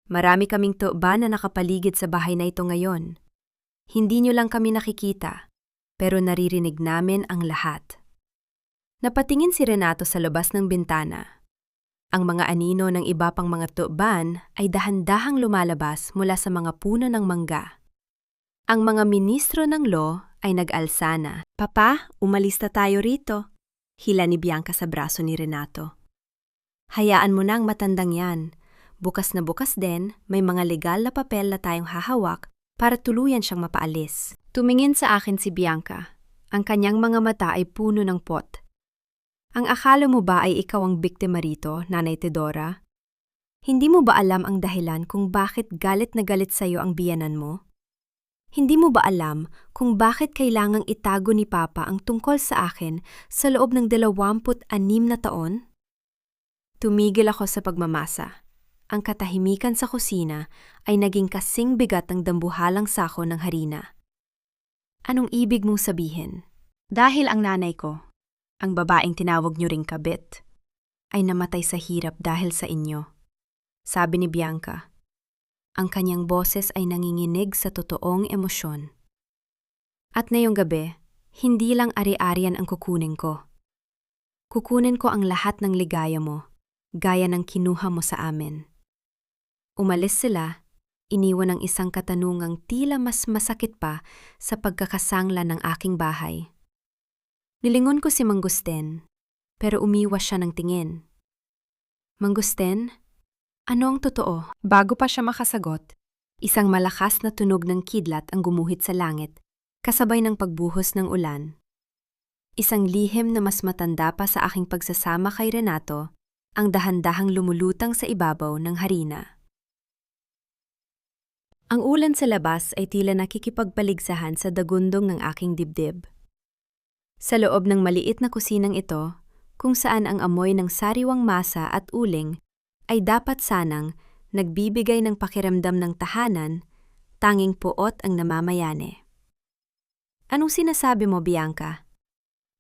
Marami kaming tuba na nakapaligid sa bahay na ito ngayon. Hindi niyo lang kami nakikita, pero naririnig namin ang lahat. Napatingin si Renato sa labas ng bintana. Ang mga anino ng iba pang mga tuban ay dahan-dahang lumalabas mula sa mga puno ng mangga. Ang mga ministro ng law ay nag-alsa na. Papa, umalis na tayo rito. Hila ni Bianca sa braso ni Renato. Hayaan mo na ang matandang yan. Bukas na bukas din, may mga legal na papel na tayong hahawak para tuluyan siyang mapaalis. Tumingin sa akin si Bianca. Ang kanyang mga mata ay puno ng pot. Ang akala mo ba ay ikaw ang biktima rito, Nanay Teodora? Hindi mo ba alam ang dahilan kung bakit galit na galit sa'yo ang biyanan mo? Hindi mo ba alam kung bakit kailangang itago ni Papa ang tungkol sa akin sa loob ng 26 na taon? Tumigil ako sa pagmamasa. Ang katahimikan sa kusina ay naging kasing bigat ng dambuhalang sako ng harina. Anong ibig mong sabihin? Dahil ang nanay ko, ang babaeng tinawag niyo ring kabit, ay namatay sa hirap dahil sa inyo. Sabi ni Bianca. Ang kanyang boses ay nanginginig sa totoong emosyon. At ngayong gabi, hindi lang ari-arian ang kukunin ko. Kukunin ko ang lahat ng ligaya mo, gaya ng kinuha mo sa amin. Umalis sila, iniwan ang isang katanungang tila mas masakit pa sa pagkakasangla ng aking bahay. Nilingon ko si Mang Gustin, pero umiwas siya ng tingin. Mang Gustin, ano ang totoo? Bago pa siya makasagot, isang malakas na tunog ng kidlat ang gumuhit sa langit, kasabay ng pagbuhos ng ulan. Isang lihim na mas matanda pa sa aking pagsasama kay Renato, ang dahan-dahang lumulutang sa ibabaw ng harina. Ang ulan sa labas ay tila nakikipagpaligsahan sa dagundong ng aking dibdib. Sa loob ng maliit na kusinang ito, kung saan ang amoy ng sariwang masa at uling ay dapat sanang nagbibigay ng pakiramdam ng tahanan, tanging puot ang namamayane. Anong sinasabi mo, Bianca?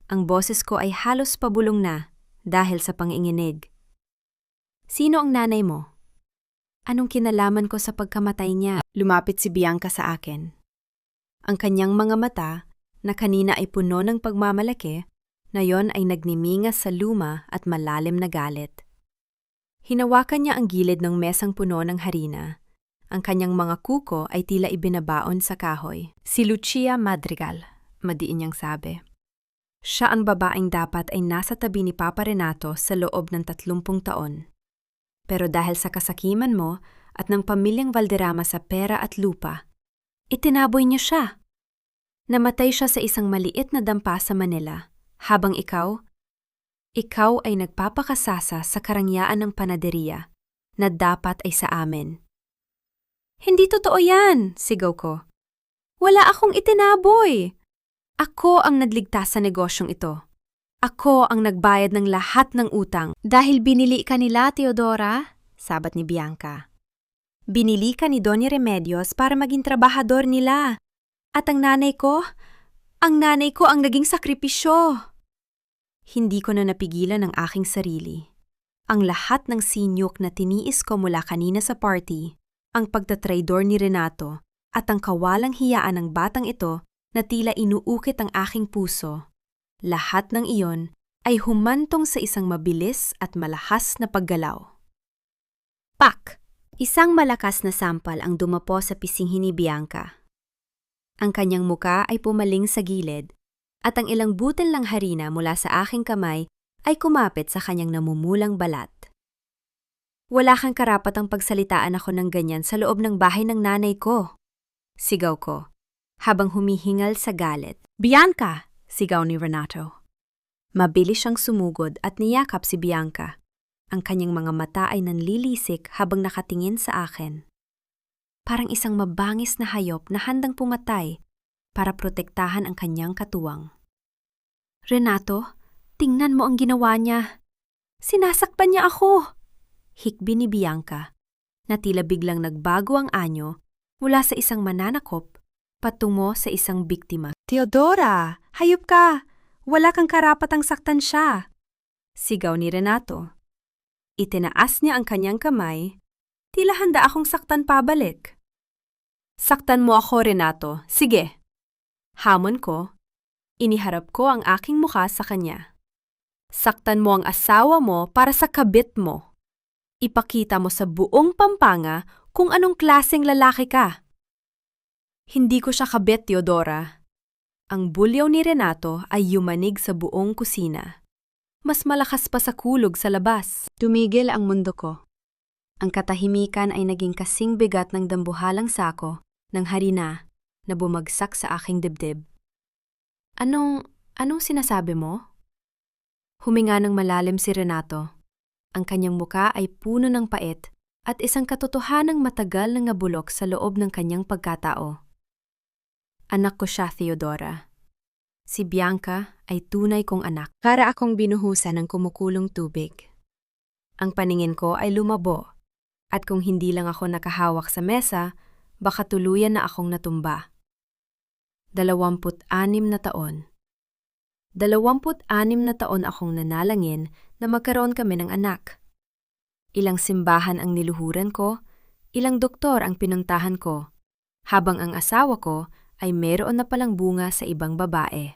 Ang boses ko ay halos pabulong na dahil sa panginginig. Sino ang nanay mo? Anong kinalaman ko sa pagkamatay niya? Lumapit si Bianca sa akin. Ang kanyang mga mata, na kanina ay puno ng pagmamalaki, na yon ay nagnimingas sa luma at malalim na galit. Hinawakan niya ang gilid ng mesang puno ng harina. Ang kanyang mga kuko ay tila ibinabaon sa kahoy. Si Lucia Madrigal, madiin niyang sabi. Siya ang babaeng dapat ay nasa tabi ni Papa Renato sa loob ng 30 taon. Pero dahil sa kasakiman mo at ng pamilyang Valderrama sa pera at lupa, itinaboy niyo siya. Namatay siya sa isang maliit na dampa sa Manila, habang ikaw ay nagpapakasasa sa karangyaan ng panaderiya na dapat ay sa amin. Hindi totoo yan, sigaw ko. Wala akong itinaboy. Ako ang nagligtas sa negosyong ito. Ako ang nagbayad ng lahat ng utang. Dahil binili ka nila, Teodora, sabat ni Bianca. Binili ka ni Doña Remedios para maging trabahador nila. At ang nanay ko ang naging sakripisyo. Hindi ko na napigilan ang aking sarili. Ang lahat ng sinyok na tiniis ko mula kanina sa party, ang pagtatraidor ni Renato, at ang kawalang hiyaan ng batang ito na tila inuukit ang aking puso. Lahat ng iyon ay humantong sa isang mabilis at malahas na paggalaw. Pak! Isang malakas na sampal ang dumapo sa pisinghi ni Bianca. Ang kanyang muka ay pumaling sa gilid, at ang ilang butil ng harina mula sa aking kamay ay kumapit sa kanyang namumulang balat. Wala kang karapatang pagsalitaan ako ng ganyan sa loob ng bahay ng nanay ko, sigaw ko, habang humihingal sa galit. Bianca! Sigaw ni Renato. Mabilis siyang sumugod at niyakap si Bianca. Ang kanyang mga mata ay nanlilisik habang nakatingin sa akin. Parang isang mabangis na hayop na handang pumatay para protektahan ang kanyang katuwang. Renato, tingnan mo ang ginawa niya. Sinasaktan niya ako! Hikbi ni Bianca, na tila biglang nagbago ang anyo mula sa isang mananakop patungo sa isang biktima. Teodora, hayop ka! Wala kang karapatang saktan siya! Sigaw ni Renato. Itinaas niya ang kanyang kamay, tila handa akong saktan pabalik. Saktan mo ako, Renato. Sige! Hamon ko. Iniharap ko ang aking mukha sa kanya. Saktan mo ang asawa mo para sa kabit mo. Ipakita mo sa buong Pampanga kung anong klaseng lalaki ka. Hindi ko siya kabit, Teodora. Ang bulyaw ni Renato ay yumanig sa buong kusina. Mas malakas pa sa kulog sa labas. Tumigil ang mundo ko. Ang katahimikan ay naging kasing bigat ng dambuhalang sako ng harina na bumagsak sa aking dibdib. Anong sinasabi mo? Huminga ng malalim si Renato. Ang kanyang muka ay puno ng pait at isang katotohanang matagal na ngabulok sa loob ng kanyang pagkatao. Anak ko siya, Teodora. Si Bianca ay tunay kong anak. Para akong binuhusan ng kumukulong tubig. Ang paningin ko ay lumabo, at kung hindi lang ako nakahawak sa mesa, baka tuluyan na akong natumba. 26 na taon. 26 na taon akong nanalangin na magkaroon kami ng anak. Ilang simbahan ang niluhuran ko, ilang doktor ang pinuntahan ko, habang ang asawa ko ay meron na palang bunga sa ibang babae.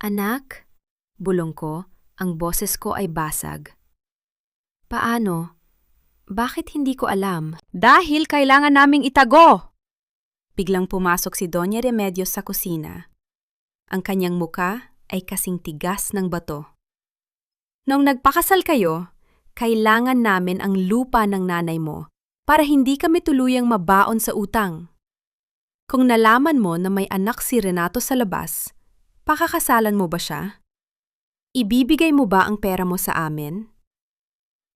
Anak, bulong ko, ang boses ko ay basag. Paano? Bakit hindi ko alam? Dahil kailangan naming itago! Biglang pumasok si Doña Remedios sa kusina. Ang kanyang muka ay kasing tigas ng bato. Nung nagpakasal kayo, kailangan namin ang lupa ng nanay mo para hindi kami tuluyang mabaon sa utang. Kung nalaman mo na may anak si Renato sa labas, pakakasalan mo ba siya? Ibibigay mo ba ang pera mo sa amin?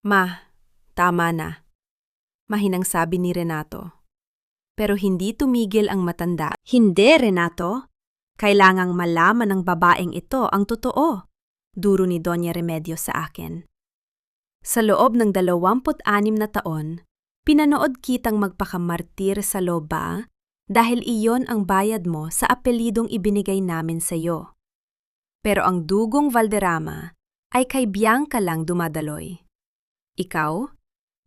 Ma, tama na. Mahinang sabi ni Renato. Pero hindi tumigil ang matanda. Hindi, Renato. Kailangang malaman ng babaeng ito ang totoo, duro ni Doña Remedios sa akin. Sa loob ng 26 na taon, pinanood kitang magpakamartir sa loba dahil iyon ang bayad mo sa apelidong ibinigay namin sa iyo. Pero ang dugong Valderrama ay kay Bianca lang dumadaloy. Ikaw?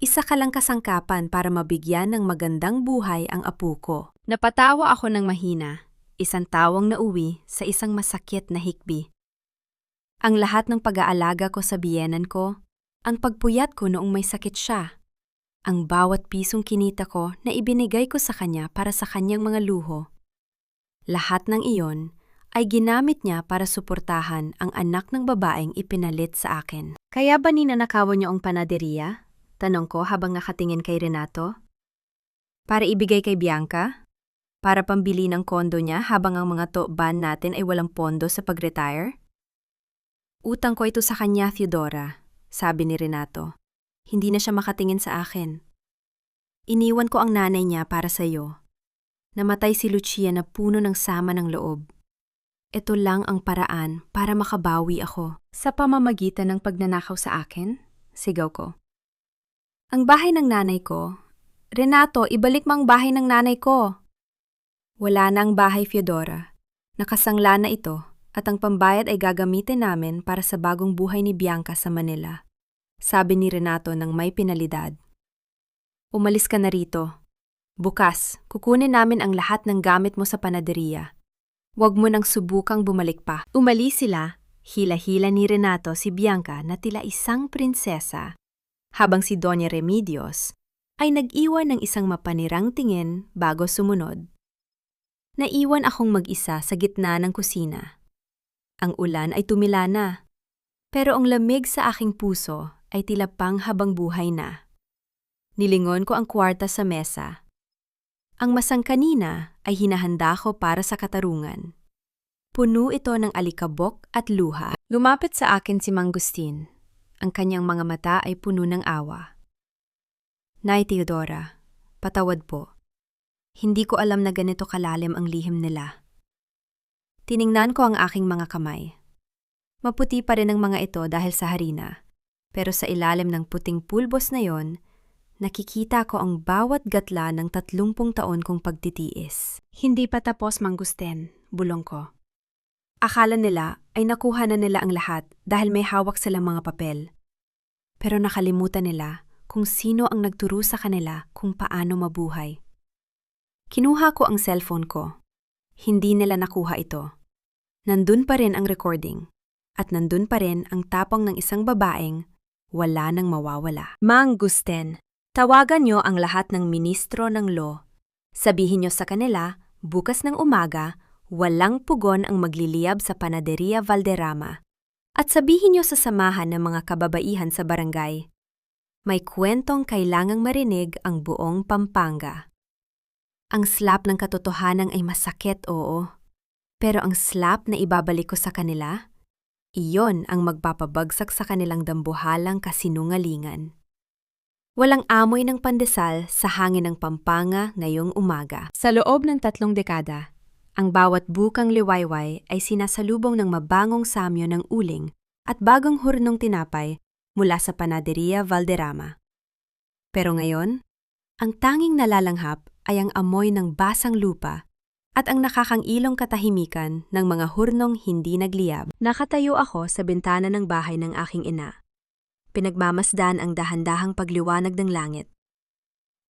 Isa ka lang kasangkapan para mabigyan ng magandang buhay ang apo ko. Napatawa ako ng mahina, isang tawang nauwi sa isang masakit na hikbi. Ang lahat ng pag-aalaga ko sa biyenan ko, ang pagpuyat ko noong may sakit siya, ang bawat pisong kinita ko na ibinigay ko sa kanya para sa kanyang mga luho. Lahat ng iyon ay ginamit niya para suportahan ang anak ng babaeng ipinalit sa akin. Kaya ba ninanakawan niyo ang panaderiya? Tanong ko habang nakatingin kay Renato. Para ibigay kay Bianca? Para pambili ng kondo niya habang ang mga ban natin ay walang pondo sa pag-retire? Utang ko ito sa kanya, Theodora, sabi ni Renato. Hindi na siya makatingin sa akin. Iniwan ko ang nanay niya para sa iyo. Namatay si Lucia na puno ng sama ng loob. Ito lang ang paraan para makabawi ako. Sa pamamagitan ng pagnanakaw sa akin, sigaw ko. Ang bahay ng nanay ko. Renato, ibalik mo ang bahay ng nanay ko. Wala na ang bahay, Theodora. Nakasangla na ito at ang pambayad ay gagamitin namin para sa bagong buhay ni Bianca sa Manila. Sabi ni Renato ng may pinalidad. Umalis ka na rito. Bukas, kukunin namin ang lahat ng gamit mo sa panaderiya. Huwag mo nang subukang bumalik pa. Umalis sila, hila-hila ni Renato si Bianca na tila isang prinsesa, habang si Doña Remedios ay nag-iwan ng isang mapanirang tingin bago sumunod. Naiwan akong mag-isa sa gitna ng kusina. Ang ulan ay tumila na, pero ang lamig sa aking puso ay tila pang habang buhay na. Nilingon ko ang kwarta sa mesa. Ang masang kanina ay hinahanda ko para sa katarungan. Puno ito ng alikabok at luha. Lumapit sa akin si Mang Gustin. Ang kanyang mga mata ay puno ng awa. Nay Theodora, patawad po. Hindi ko alam na ganito kalalim ang lihim nila. Tiningnan ko ang aking mga kamay. Maputi pa rin ang mga ito dahil sa harina, pero sa ilalim ng puting pulbos na yon, nakikita ko ang bawat gatla ng 30 taon kong pagtitiis. Hindi pa tapos, Mang Gustin, bulong ko. Akala nila ay nakuha na nila ang lahat dahil may hawak silang mga papel. Pero nakalimutan nila kung sino ang nagturo sa kanila kung paano mabuhay. Kinuha ko ang cellphone ko. Hindi nila nakuha ito. Nandun pa rin ang recording. At nandun pa rin ang tapang ng isang babaeng wala nang mawawala. Mang Gustin, tawagan niyo ang lahat ng ministro ng law. Sabihin niyo sa kanila, bukas ng umaga, walang pugon ang magliliyab sa Panaderia Valderrama. At sabihin niyo sa samahan ng mga kababaihan sa barangay. May kwentong kailangang marinig ang buong Pampanga. Ang slap ng katotohanan ay masakit, oo. Pero ang slap na ibabalik ko sa kanila, iyon ang magpapabagsak sa kanilang dambuhalang kasinungalingan. Walang amoy ng pandesal sa hangin ng Pampanga ngayong umaga. Sa loob ng 3 dekada, ang bawat bukang liwayway ay sinasalubong ng mabangong samyo ng uling at bagong hurnong tinapay mula sa Panaderia Valderrama. Pero ngayon, ang tanging nalalanghap ay ang amoy ng basang lupa at ang nakakangilong katahimikan ng mga hurnong hindi nagliyab. Nakatayo ako sa bintana ng bahay ng aking ina. Pinagmamasdan ang dahan-dahang pagliwanag ng langit.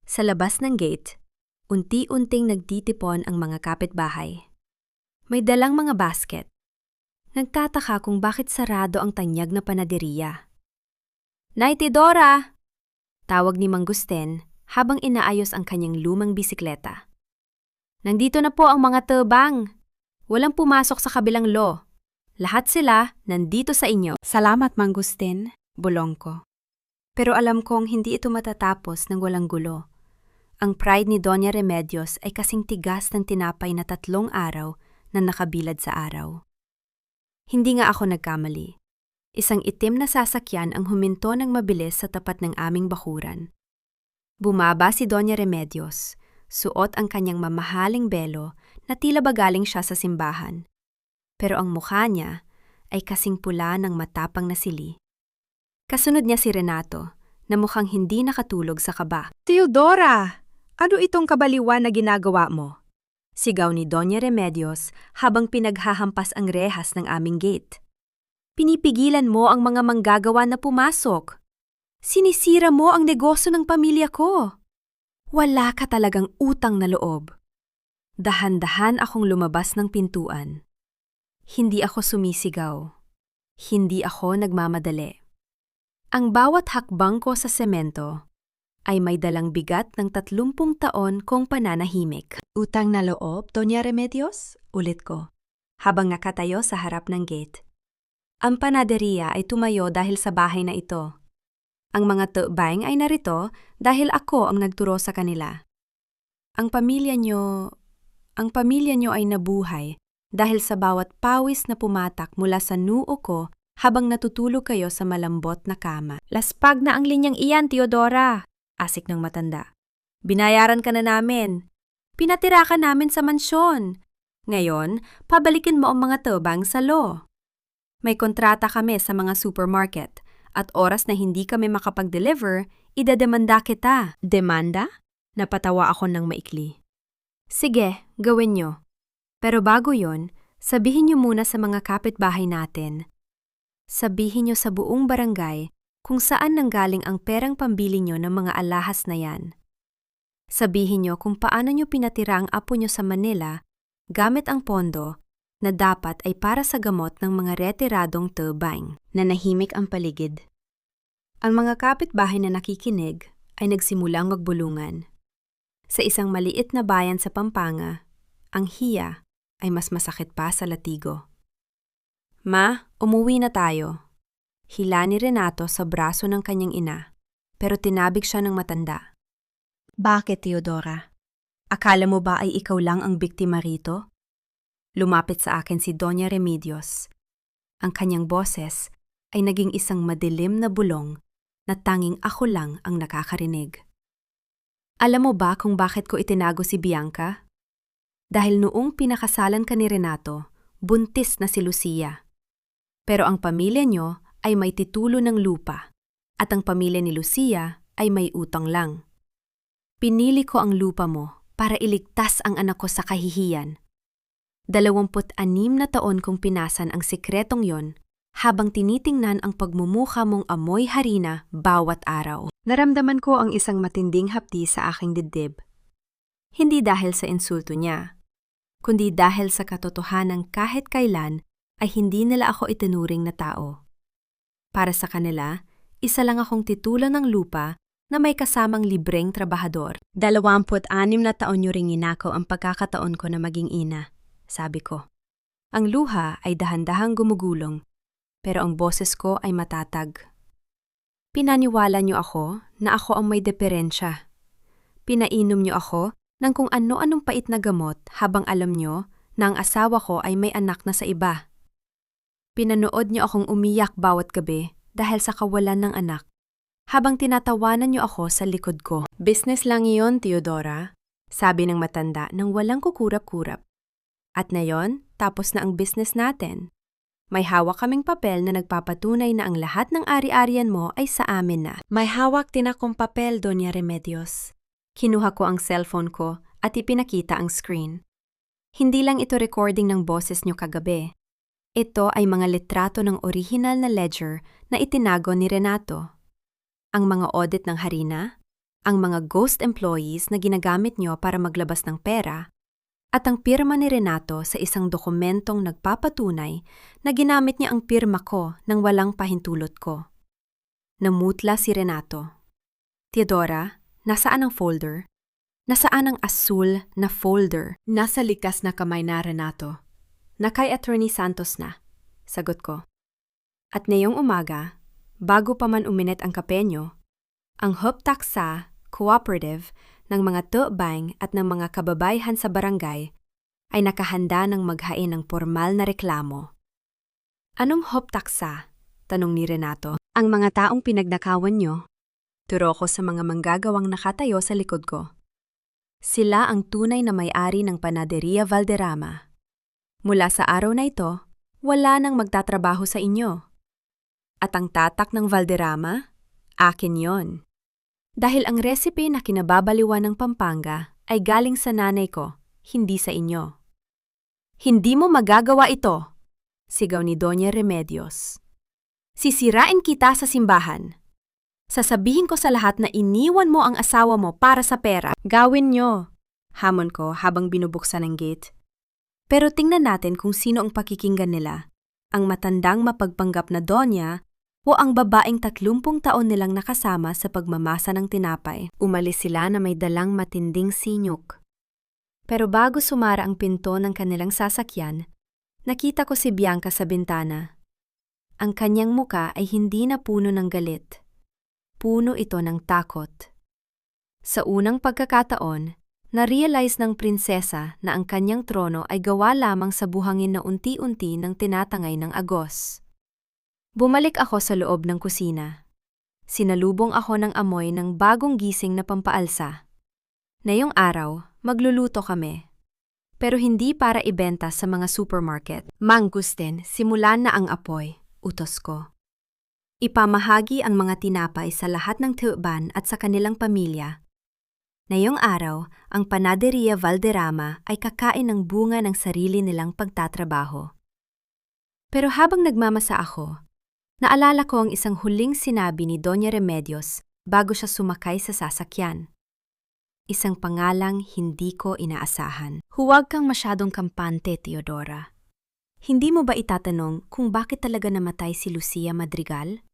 Sa labas ng gate, unti-unting nagtitipon ang mga kapitbahay. May dalang mga basket. Nagtataka kung bakit sarado ang tanyag na panaderiya. Nay Theodora! Tawag ni Mang Gustin habang inaayos ang kanyang lumang bisikleta. Nandito na po ang mga tebang. Walang pumasok sa kabilang lo. Lahat sila nandito sa inyo. Salamat, Mang Gustin, bulong ko. Pero alam kong hindi ito matatapos ng walang gulo. Ang pride ni Doña Remedios ay kasing tigas ng tinapay na 3 araw na nakabilad sa araw. Hindi nga ako nagkamali. Isang itim na sasakyan ang huminto ng mabilis sa tapat ng aming bakuran. Bumaba si Doña Remedios. Suot ang kanyang mamahaling belo na tila ba galing siya sa simbahan. Pero ang mukha niya ay kasing pula ng matapang na sili. Kasunod niya si Renato na mukhang hindi nakatulog sa kaba. Theodora! Ano itong kabaliwan na ginagawa mo? Sigaw ni Doña Remedios habang pinaghahampas ang rehas ng aming gate. Pinipigilan mo ang mga manggagawa na pumasok. Sinisira mo ang negosyo ng pamilya ko. Wala ka talagang utang na loob. Dahan-dahan akong lumabas ng pintuan. Hindi ako sumisigaw. Hindi ako nagmamadali. Ang bawat hakbang ko sa semento ay may dalang bigat ng 30 taon kong pananahimik. Utang na loob, Doña Remedios? Ulit ko, habang nakatayo sa harap ng gate. Ang panaderiya ay tumayo dahil sa bahay na ito. Ang mga tubang ay narito dahil ako ang nagturo sa kanila. Ang pamilya nyo ay nabuhay dahil sa bawat pawis na pumatak mula sa noo ko habang natutulog kayo sa malambot na kama. Laspag na ang linyang iyan, Teodora, asik ng matanda. Binayaran ka na namin. Pinatira ka namin sa mansyon. Ngayon, pabalikin mo ang mga tubang sa law. May kontrata kami sa mga supermarket at oras na hindi kami makapag-deliver, idademanda kita. Demanda? Napatawa ako ng maikli. Sige, gawin nyo. Pero bago yon, sabihin nyo muna sa mga kapitbahay natin. Sabihin nyo sa buong barangay kung saan nanggaling ang perang pambili nyo ng mga alahas na yan. Sabihin nyo kung paano nyo pinatira ang apo nyo sa Manila gamit ang pondo na dapat ay para sa gamot ng mga retiradong tubang. Nanahimik ang paligid. Ang mga kapitbahay na nakikinig ay nagsimulang magbulungan. Sa isang maliit na bayan sa Pampanga, ang hiya ay mas masakit pa sa latigo. Ma, umuwi na tayo. Hila ni Renato sa braso ng kanyang ina, pero tinabig siya ng matanda. Bakit, Teodora? Akala mo ba ay ikaw lang ang biktima rito? Lumapit sa akin si Doña Remedios. Ang kanyang boses ay naging isang madilim na bulong na tanging ako lang ang nakakarinig. Alam mo ba kung bakit ko itinago si Bianca? Dahil noong pinakasalan ka ni Renato, buntis na si Lucia. Pero ang pamilya nyo ay may titulo ng lupa at ang pamilya ni Lucia ay may utang lang. Pinili ko ang lupa mo para iligtas ang anak ko sa kahihiyan. 26 na taon kong pinasan ang sikretong yon habang tinitingnan ang pagmumukha mong amoy harina bawat araw. Naramdaman ko ang isang matinding hapdi sa aking dibdib. Hindi dahil sa insulto niya, kundi dahil sa katotohanan kahit kailan ay hindi nila ako itinuring na tao. Para sa kanila, isa lang akong titulo ng lupa na may kasamang libreng trabahador. 26 na taon niyo ring inakaw ang pagkakataon ko na maging ina, sabi ko. Ang luha ay dahan-dahang gumugulong, pero ang boses ko ay matatag. Pinaniwala niyo ako na ako ang may diferensya. Pinainom niyo ako ng kung ano-anong pait na gamot habang alam niyo na ang asawa ko ay may anak na sa iba. Pinanood niyo akong umiyak bawat gabi dahil sa kawalan ng anak, habang tinatawanan niyo ako sa likod ko. Business lang iyon, Teodora, sabi ng matanda nang walang kukurap-kurap. At ngayon, tapos na ang business natin. May hawak kaming papel na nagpapatunay na ang lahat ng ari-arian mo ay sa amin na. May hawak din akong papel, Doña Remedios. Kinuha ko ang cellphone ko at ipinakita ang screen. Hindi lang ito recording ng boses niyo kagabi. Ito ay mga litrato ng original na ledger na itinago ni Renato. Ang mga audit ng harina, ang mga ghost employees na ginagamit niyo para maglabas ng pera, at ang pirma ni Renato sa isang dokumentong nagpapatunay na ginamit niya ang pirma ko nang walang pahintulot ko. Namutla si Renato. Teodora, nasaan ang folder? Nasaan ang asul na folder? Nasa likas na kamay na, Renato. Na kay Attorney Santos na, sagot ko. At ngayong umaga, bago pa man uminit ang kape nyo, ang Huptaksa Cooperative ng mga tubang at ng mga kababayhan sa barangay ay nakahanda ng maghain ng formal na reklamo. Anong Huptaksa? Tanong ni Renato. Ang mga taong pinagnakawan nyo. Turo ko sa mga manggagawang nakatayo sa likod ko. Sila ang tunay na may-ari ng Panaderia Valderrama. Mula sa araw na ito, wala nang magtatrabaho sa inyo. At ang tatak ng Valderrama, akin yon. Dahil ang recipe na kinababaliwan ng Pampanga ay galing sa nanay ko, hindi sa inyo. Hindi mo magagawa ito, sigaw ni Doña Remedios. Sisirain kita sa simbahan. Sasabihin ko sa lahat na iniwan mo ang asawa mo para sa pera. Gawin nyo, hamon ko habang binubuksan ang gate. Pero tingnan natin kung sino ang pakikinggan nila, ang matandang mapagpanggap na donya o ang babaeng 30 taon nilang nakasama sa pagmamasa ng tinapay. Umalis sila na may dalang matinding sinyok. Pero bago sumara ang pinto ng kanilang sasakyan, nakita ko si Bianca sa bintana. Ang kanyang muka ay hindi na puno ng galit. puno ito ng takot. Sa unang pagkakataon, na-realize ng prinsesa na ang kanyang trono ay gawa lamang sa buhangin na unti-unti ng tinatangay ng agos. Bumalik ako sa loob ng kusina. Sinalubong ako ng amoy ng bagong gising na pampaalsa. Ngayong araw, magluluto kami. Pero hindi para ibenta sa mga supermarket. Mangustin, simulan na ang apoy, utos ko. Ipamahagi ang mga tinapay sa lahat ng tuban at sa kanilang pamilya. Ngayong araw, ang Panaderia Valderrama ay kakain ng bunga ng sarili nilang pagtatrabaho. Pero habang nagmamasa ako, naalala ko ang isang huling sinabi ni Doña Remedios bago siya sumakay sa sasakyan. Isang pangalang hindi ko inaasahan. Huwag kang masyadong kampante, Teodora. Hindi mo ba itatanong kung bakit talaga namatay si Lucia Madrigal?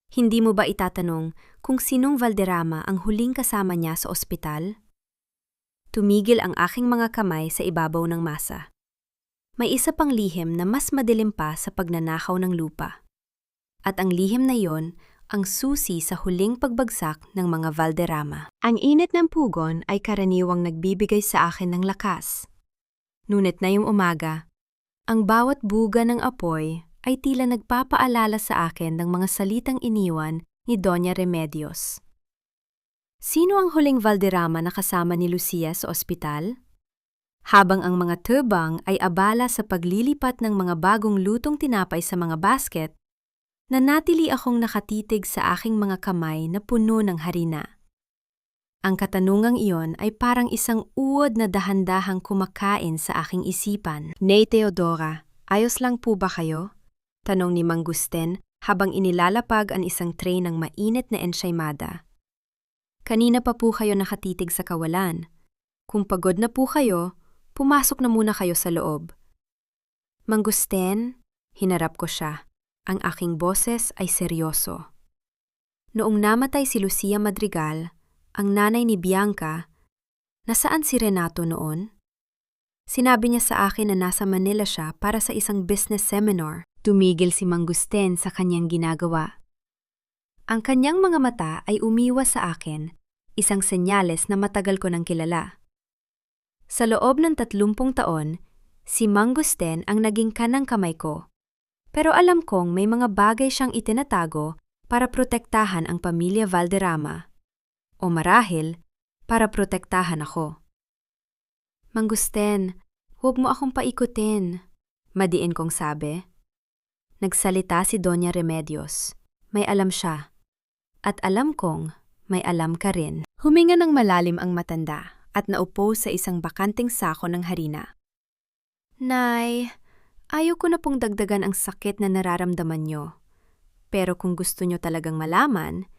Hindi mo ba itatanong kung sinong Valderrama ang huling kasama niya sa ospital? Tumigil ang aking mga kamay sa ibabaw ng masa. May isa pang lihim na mas madilim pa sa pagnanakaw ng lupa. At ang lihim na yon ang susi sa huling pagbagsak ng mga Valderrama. Ang init ng pugon ay karaniwang nagbibigay sa akin ng lakas. Ngunit na yung umaga, ang bawat buga ng apoy ay tila nagpapaalala sa akin ng mga salitang iniwan ni Doña Remedios. Sino ang huling Valderrama na kasama ni Lucia sa ospital? Habang ang mga tubang ay abala sa paglilipat ng mga bagong lutong tinapay sa mga basket, nanatili akong nakatitig sa aking mga kamay na puno ng harina. Ang katanungang iyon ay parang isang uod na dahan-dahang kumakain sa aking isipan. Nay Teodora, ayos lang po ba kayo? Tanong ni Mangustin habang inilalapag ang isang tray ng mainit na ensaymada. Kanina pa po kayo nakatitig sa kawalan. Kung pagod na po kayo, pumasok na muna kayo sa loob. Mangustin, hinarap ko siya. Ang aking boses ay seryoso. Noong namatay si Lucia Madrigal, ang nanay ni Bianca, nasaan si Renato noon? Sinabi niya sa akin na nasa Manila siya para sa isang business seminar. Tumigil si Mangustin sa kanyang ginagawa. Ang kanyang mga mata ay umiwas sa akin, isang senyales na matagal ko nang kilala. Sa loob ng 30 taon, si Mangustin ang naging kanang kamay ko. Pero alam kong may mga bagay siyang itinatago para protektahan ang pamilya Valderrama. O marahil, para protektahan ako. Mangustin, huwag mo akong paikutin, madiin kong sabi. Nagsalita si Doña Remedios. May alam siya. At alam kong may alam ka rin. Huminga ng malalim ang matanda at naupo sa isang bakanting sako ng harina. Nay, ayaw ko na pong dagdagan ang sakit na nararamdaman nyo. Pero kung gusto nyo talagang malaman,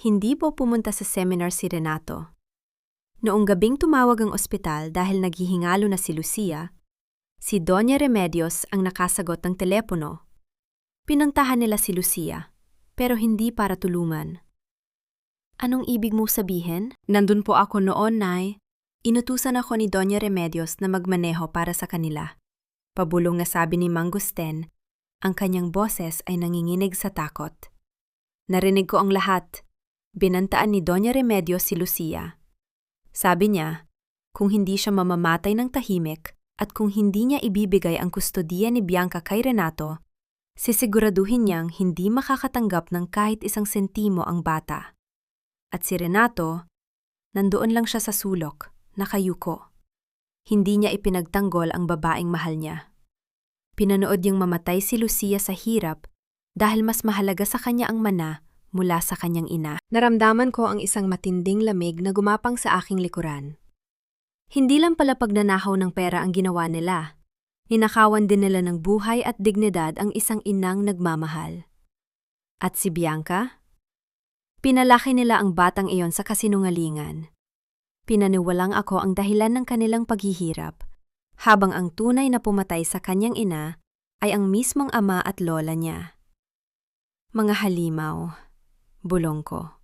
hindi po pumunta sa seminar si Renato. Noong gabing tumawag ang ospital dahil naghihingalo na si Lucia, si Doña Remedios ang nakasagot ng telepono. Pinuntahan nila si Lucia, pero hindi para tulungan. Anong ibig mo sabihin? Nandun po ako noon, Nay. Inutusan ako ni Doña Remedios na magmaneho para sa kanila. Pabulong na sabi ni Mangustin, ang kanyang boses ay nanginginig sa takot. Narinig ko ang lahat. Binantaan ni Doña Remedios si Lucia. Sabi niya, kung hindi siya mamamatay ng tahimik at kung hindi niya ibibigay ang kustodiya ni Bianca kay Renato, sisiguraduhin niyang hindi makakatanggap ng kahit isang sentimo ang bata. At si Renato, nandoon lang siya sa sulok, nakayuko. Hindi niya ipinagtanggol ang babaeng mahal niya. Pinanood niyang mamatay si Lucia sa hirap dahil mas mahalaga sa kanya ang mana mula sa kanyang ina. Naramdaman ko ang isang matinding lamig na gumapang sa aking likuran. Hindi lang pala pagnanakaw ng pera ang ginawa nila. Ninakawan din nila ng buhay at dignidad ang isang inang nagmamahal. At si Bianca? Pinalaki nila ang batang iyon sa kasinungalingan. Pinaniwalang ako ang dahilan ng kanilang paghihirap, habang ang tunay na pumatay sa kanyang ina ay ang mismong ama at lola niya. Mga halimaw, bulong ko.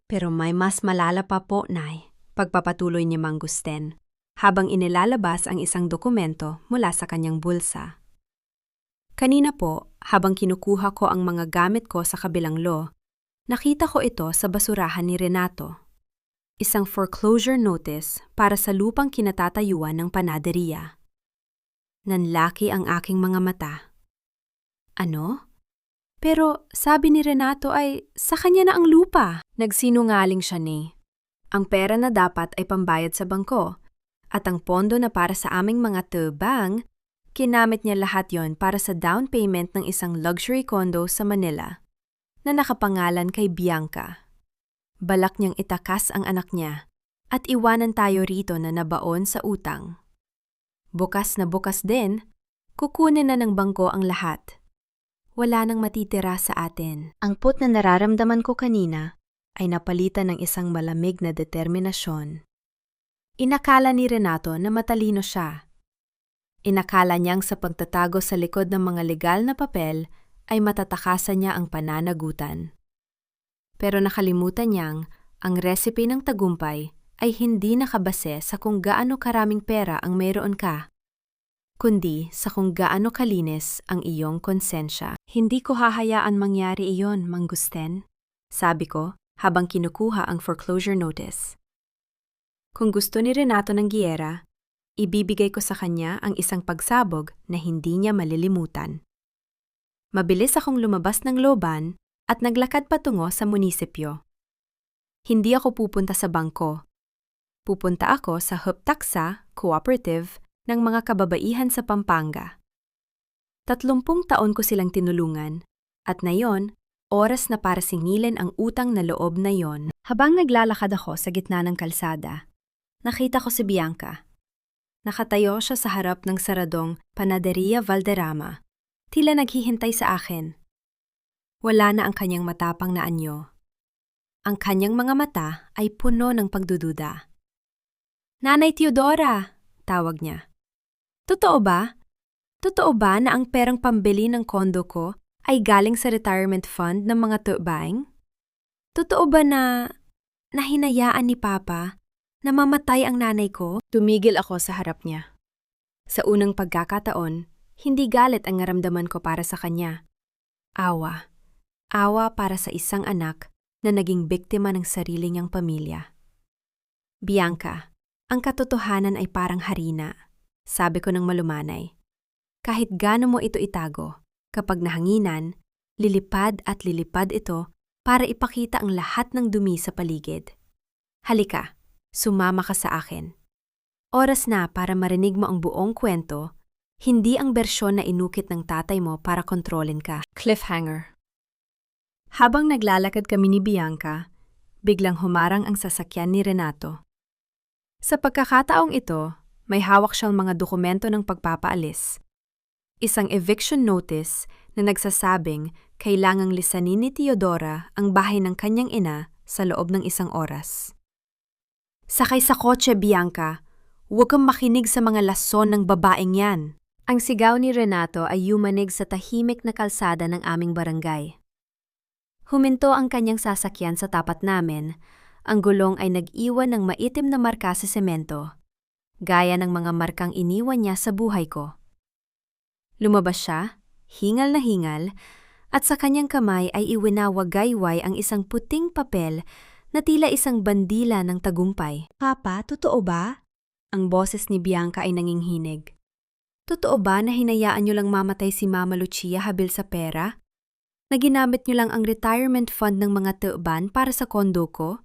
Pero may mas malala pa po, Nay, pagpapatuloy ni Mangustin, habang inilalabas ang isang dokumento mula sa kanyang bulsa. Kanina po, habang kinukuha ko ang mga gamit ko sa kabilang lo, Nakita ko ito sa basurahan ni Renato. Isang foreclosure notice para sa lupang kinatatayuan ng panaderiya. Nanlaki ang aking mga mata. Ano? Pero sabi ni Renato ay sa kanya na ang lupa. Nagsinungaling siya ni. Ang pera na dapat ay pambayad sa bangko at ang pondo na para sa aming mga tebang, kinamit niya lahat yon para sa down payment ng isang luxury condo sa Manila na nakapangalan kay Bianca. Balak niyang itakas ang anak niya at iwanan tayo rito na nabaon sa utang. Bukas na bukas din, kukunin na ng bangko ang lahat. Wala nang matitira sa atin. Ang put na nararamdaman ko kanina ay napalitan ng isang malamig na determinasyon. Inakala ni Renato na matalino siya. Inakala niyang sa pagtatago sa likod ng mga legal na papel ay matatakasan niya ang pananagutan. Pero nakalimutan niyang ang recipe ng tagumpay ay hindi nakabase sa kung gaano karaming pera ang mayroon ka, kundi sa kung gaano kalinis ang iyong konsensya. Hindi ko hahayaan mangyari iyon, Manggusten, sabi ko habang kinukuha ang foreclosure notice. Kung gusto ni Renato ng giyera, ibibigay ko sa kanya ang isang pagsabog na hindi niya malilimutan. Mabilis akong lumabas ng looban at naglakad patungo sa munisipyo. Hindi ako pupunta sa bangko. Pupunta ako sa Huptaksa Cooperative ng mga kababaihan sa Pampanga. 30 taon ko silang tinulungan at ngayon, oras na para singilin ang utang na loob na yon. Habang naglalakad ako sa gitna ng kalsada, nakita ko si Bianca. Nakatayo siya sa harap ng saradong Panaderia Valderrama. Tila naghihintay sa akin. Wala na ang kanyang matapang na anyo. Ang kanyang mga mata ay puno ng pagdududa. Nanay Teodora, tawag niya. Totoo ba? Totoo ba na ang perang pambili ng kondo ko ay galing sa retirement fund ng mga tubaing? Totoo ba na hinayaan ni Papa na mamatay ang nanay ko? Tumigil ako sa harap niya. Sa unang pagkakataon, hindi galit ang naramdaman ko para sa kanya. Awa. Awa para sa isang anak na naging biktima ng sarili niyang pamilya. Bianca, ang katotohanan ay parang harina, sabi ko ng malumanay. Kahit gaano mo ito itago, kapag nahanginan, lilipad at lilipad ito para ipakita ang lahat ng dumi sa paligid. Halika, sumama ka sa akin. Oras na para marinig mo ang buong kwento, hindi ang bersyon na inukit ng tatay mo para kontrolin ka. Cliffhanger. Habang naglalakad kami ni Bianca, biglang humarang ang sasakyan ni Renato. Sa pagkakataong ito, may hawak siyang mga dokumento ng pagpapaalis. Isang eviction notice na nagsasabing kailangang lisanin ni Teodora ang bahay ng kanyang ina sa loob ng 1 oras. Sakay sa kotse, Bianca. Huwag kang makinig sa mga lason ng babaeng yan. Ang sigaw ni Renato ay yumanig sa tahimik na kalsada ng aming barangay. Huminto ang kanyang sasakyan sa tapat namin. Ang gulong ay nag-iwan ng maitim na marka sa semento, gaya ng mga markang iniwan niya sa buhay ko. Lumabas siya, hingal na hingal, at sa kanyang kamay ay iwinawagayway ang isang puting papel na tila isang bandila ng tagumpay. Papa, totoo ba? Ang boses ni Bianca ay nanginghinig. Totoo ba na hinayaan niyo lang mamatay si Mama Lucia habil sa pera? Na ginamit niyo lang ang retirement fund ng mga tuban para sa kondo ko?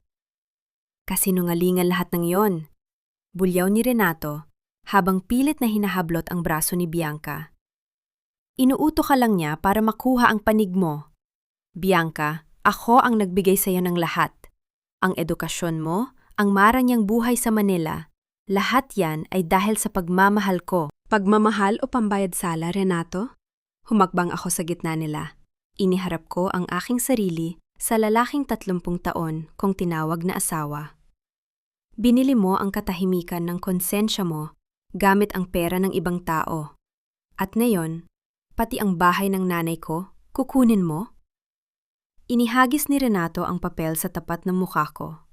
Kasinungalingan lahat ng yon. Bulyaw ni Renato habang pilit na hinahablot ang braso ni Bianca. Inuuto ka lang niya para makuha ang panig mo. Bianca, ako ang nagbigay sa iyo ng lahat. Ang edukasyon mo, ang maranyang buhay sa Manila, lahat yan ay dahil sa pagmamahal ko. Pagmamahal o pambayad sala, Renato? Humakbang ako sa gitna nila. Iniharap ko ang aking sarili sa lalaking 30 taon kong tinawag na asawa. Binili mo ang katahimikan ng konsensya mo gamit ang pera ng ibang tao. At ngayon, pati ang bahay ng nanay ko, kukunin mo? Inihagis ni Renato ang papel sa tapat ng mukha ko.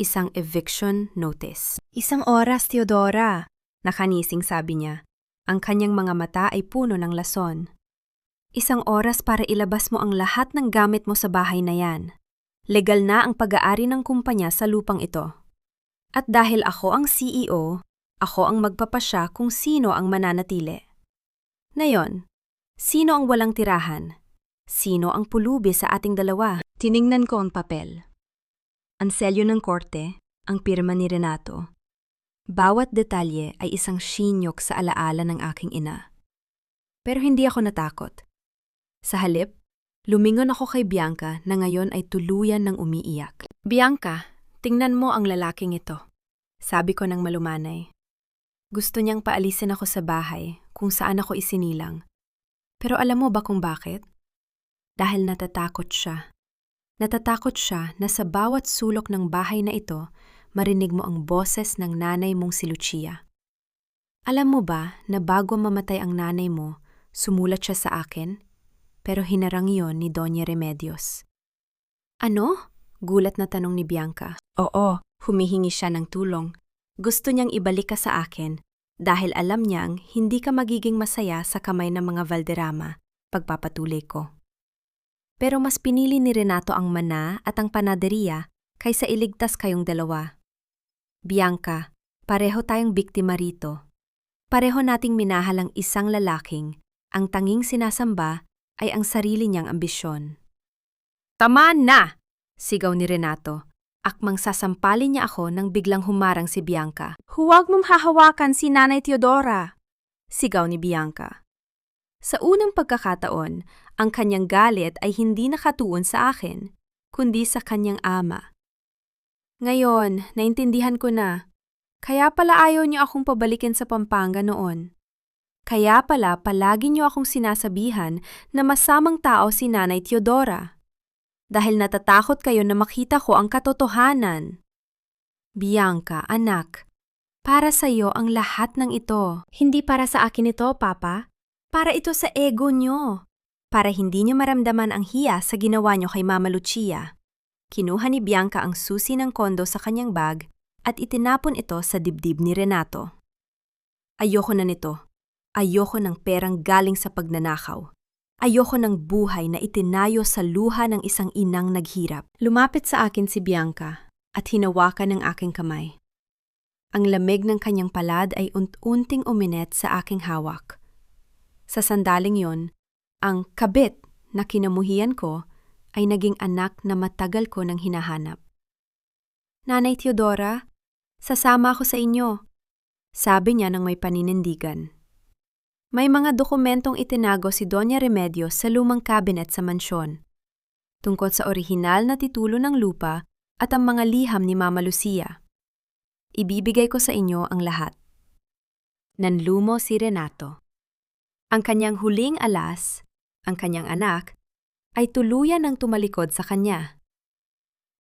Isang eviction notice. 1 oras, Teodora, nakanising sabi niya. Ang kanyang mga mata ay puno ng lason. 1 oras para ilabas mo ang lahat ng gamit mo sa bahay na yan. Legal na ang pag-aari ng kumpanya sa lupang ito. At dahil ako ang CEO, ako ang magpapasya kung sino ang mananatili. Ngayon, sino ang walang tirahan? Sino ang pulubi sa ating dalawa? Tiningnan ko ang papel. Ang selyo ng korte, ang pirma ni Renato. Bawat detalye ay isang shinyok sa alaala ng aking ina. Pero hindi ako natakot. Sa halip, lumingon ako kay Bianca na ngayon ay tuluyan ng umiiyak. Bianca, tingnan mo ang lalaking ito. Sabi ko ng malumanay. Gusto niyang paalisin ako sa bahay kung saan ako isinilang. Pero alam mo ba kung bakit? Dahil natatakot siya. Natatakot siya na sa bawat sulok ng bahay na ito, marinig mo ang boses ng nanay mong si Lucia. Alam mo ba na bago mamatay ang nanay mo, sumulat siya sa akin? Pero hinarang yon ni Doña Remedios. Ano? Gulat na tanong ni Bianca. Oo, humihingi siya ng tulong. Gusto niyang ibalik ka sa akin dahil alam niyang hindi ka magiging masaya sa kamay ng mga Valderrama pagpapatuloy ko. Pero mas pinili ni Renato ang mana at ang panaderiya kaysa iligtas kayong dalawa. Bianca, pareho tayong biktima rito. Pareho nating minahal ang isang lalaking, ang tanging sinasamba ay ang sarili niyang ambisyon. Tama na! Sigaw ni Renato. Akmang sasampalin niya ako nang biglang humarang si Bianca. Huwag mong hahawakan si Nanay Teodora! Sigaw ni Bianca. Sa unang pagkakataon, ang kanyang galit ay hindi nakatuon sa akin, kundi sa kanyang ama. Ngayon, naintindihan ko na. Kaya pala ayaw niyo akong pabalikin sa Pampanga noon. Kaya pala palagi niyo akong sinasabihan na masamang tao si Nanay Teodora. Dahil natatakot kayo na makita ko ang katotohanan. Bianca, anak, para sa iyo ang lahat ng ito. Hindi para sa akin ito, Papa. Para ito sa ego niyo. Para hindi niyo maramdaman ang hiya sa ginawa niyo kay Mama Lucia. Kinuha ni Bianca ang susi ng kondo sa kanyang bag at itinapon ito sa dibdib ni Renato. Ayoko na nito. Ayoko ng perang galing sa pagnanakaw. Ayoko ng buhay na itinayo sa luha ng isang inang naghirap. Lumapit sa akin si Bianca at hinawakan ng aking kamay. Ang lamig ng kanyang palad ay unti-unting uminet sa aking hawak. Sa sandaling yon, ang kabit na kinamuhian ko ay naging anak na matagal ko nang hinahanap. Nanay Teodora, sasama ako sa inyo, sabi niya nang may paninindigan. May mga dokumentong itinago si Doña Remedios sa lumang cabinet sa mansyon, tungkol sa orihinal na titulo ng lupa at ang mga liham ni Mama Lucia. Ibibigay ko sa inyo ang lahat. Nanlumo si Renato. Ang kanyang huling alas, ang kanyang anak, ay tuluyan ng tumalikod sa kanya.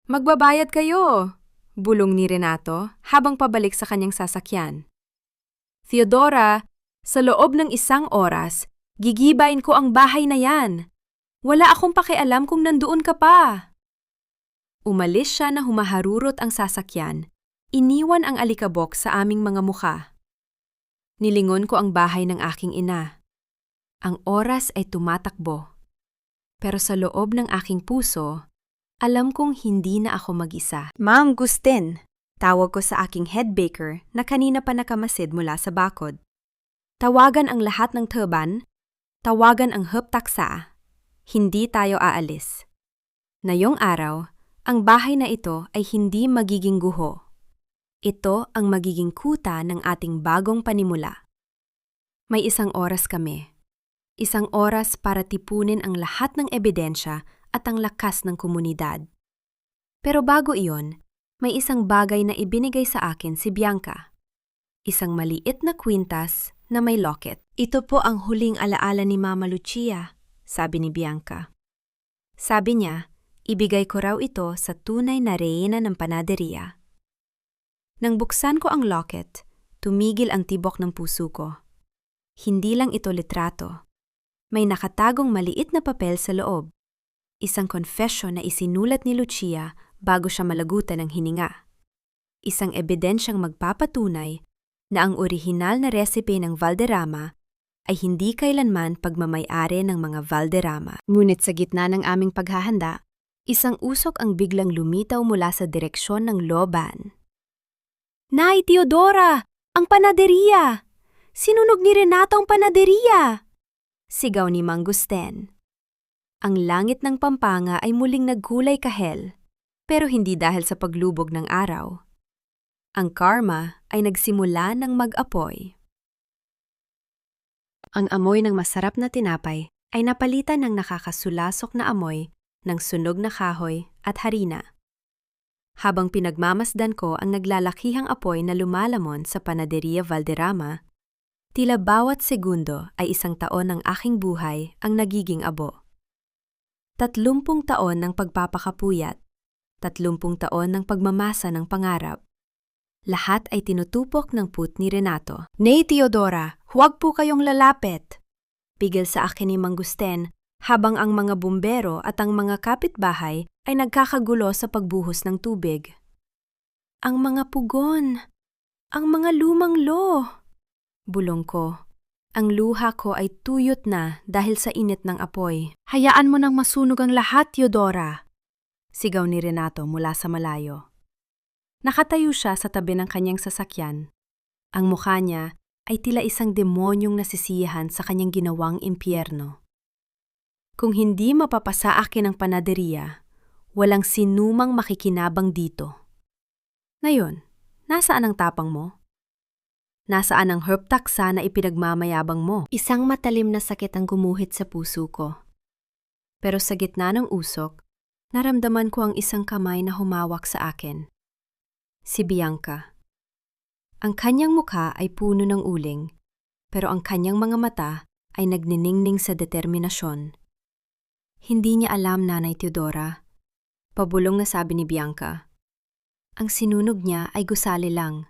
Magbabayad kayo, bulong ni Renato habang pabalik sa kanyang sasakyan. Theodora, sa loob ng 1 oras, gigibain ko ang bahay na yan. Wala akong pakialam kung nandoon ka pa. Umalis siya na humaharurot ang sasakyan. Iniwan ang alikabok sa aming mga mukha. Nilingon ko ang bahay ng aking ina. Ang oras ay tumatakbo. Pero sa loob ng aking puso, alam kong hindi na ako mag-isa. Ma'am Gustin, tawag ko sa aking head baker na kanina pa nakamasid mula sa bakod. Tawagan ang lahat ng turban, tawagan ang huptaksa. Hindi tayo aalis. Ngayong araw, ang bahay na ito ay hindi magiging guho. Ito ang magiging kuta ng ating bagong panimula. May 1 oras kami. 1 oras para tipunin ang lahat ng ebidensya at ang lakas ng komunidad. Pero bago iyon, may isang bagay na ibinigay sa akin si Bianca. Isang maliit na kwintas na may locket. Ito po ang huling alaala ni Mama Lucia, sabi ni Bianca. Sabi niya, ibigay ko raw ito sa tunay na reyna ng panaderiya. Nang buksan ko ang locket, tumigil ang tibok ng puso ko. Hindi lang ito litrato. May nakatagong maliit na papel sa loob. Isang confession na isinulat ni Lucia bago siya malagutan ng hininga. Isang ebidensyang magpapatunay na ang orihinal na recipe ng Valderrama ay hindi kailanman pagmamay-ari ng mga Valderrama. Ngunit sa gitna ng aming paghahanda, Isang usok ang biglang lumitaw mula sa direksyon ng loban. Nay Teodora! Ang panaderiya! Sinunog ni Renato ang panaderiya! Sigaw ni Mang Gusten. Ang langit ng Pampanga ay muling nagkulay kahel, pero hindi dahil sa paglubog ng araw. Ang karma ay nagsimula ng mag-apoy. Ang amoy ng masarap na tinapay ay napalitan ng nakakasulasok na amoy ng sunog na kahoy at harina. Habang pinagmamasdan ko ang naglalakihang apoy na lumalamon sa Panaderia Valderrama, tila bawat segundo ay isang taon ng aking buhay ang nagiging abo. 30 taon ng pagpapakapuyat, 30 taon ng pagmamasa ng pangarap. Lahat ay tinutupok ng put ni Renato. Nay Teodora, huwag po kayong lalapit! Pigil sa akin ni Mang Gusten habang ang mga bumbero at ang mga kapitbahay ay nagkakagulo sa pagbuhos ng tubig. Ang mga pugon! Ang mga lumang lo! Bulong ko. Ang luha ko ay tuyot na dahil sa init ng apoy. Hayaan mo nang masunog ang lahat, Teodora! Sigaw ni Renato mula sa malayo. Nakatayo siya sa tabi ng kanyang sasakyan. Ang mukha niya ay tila isang demonyong nasisiyahan sa kanyang ginawang impyerno. Kung hindi mapapasa akin ang panaderiya, walang sinumang makikinabang dito. Ngayon, nasaan ang tapang mo? Nasaan ang herb taksa na ipinagmamayabang mo? Isang matalim na sakit ang gumuhit sa puso ko. Pero sa gitna ng usok, naramdaman ko ang isang kamay na humawak sa akin. Si Bianca. Ang kanyang mukha ay puno ng uling, pero ang kanyang mga mata ay nagniningning sa determinasyon. Hindi niya alam, Nanay Teodora. Pabulong na sabi ni Bianca. Ang sinunog niya ay gusali lang,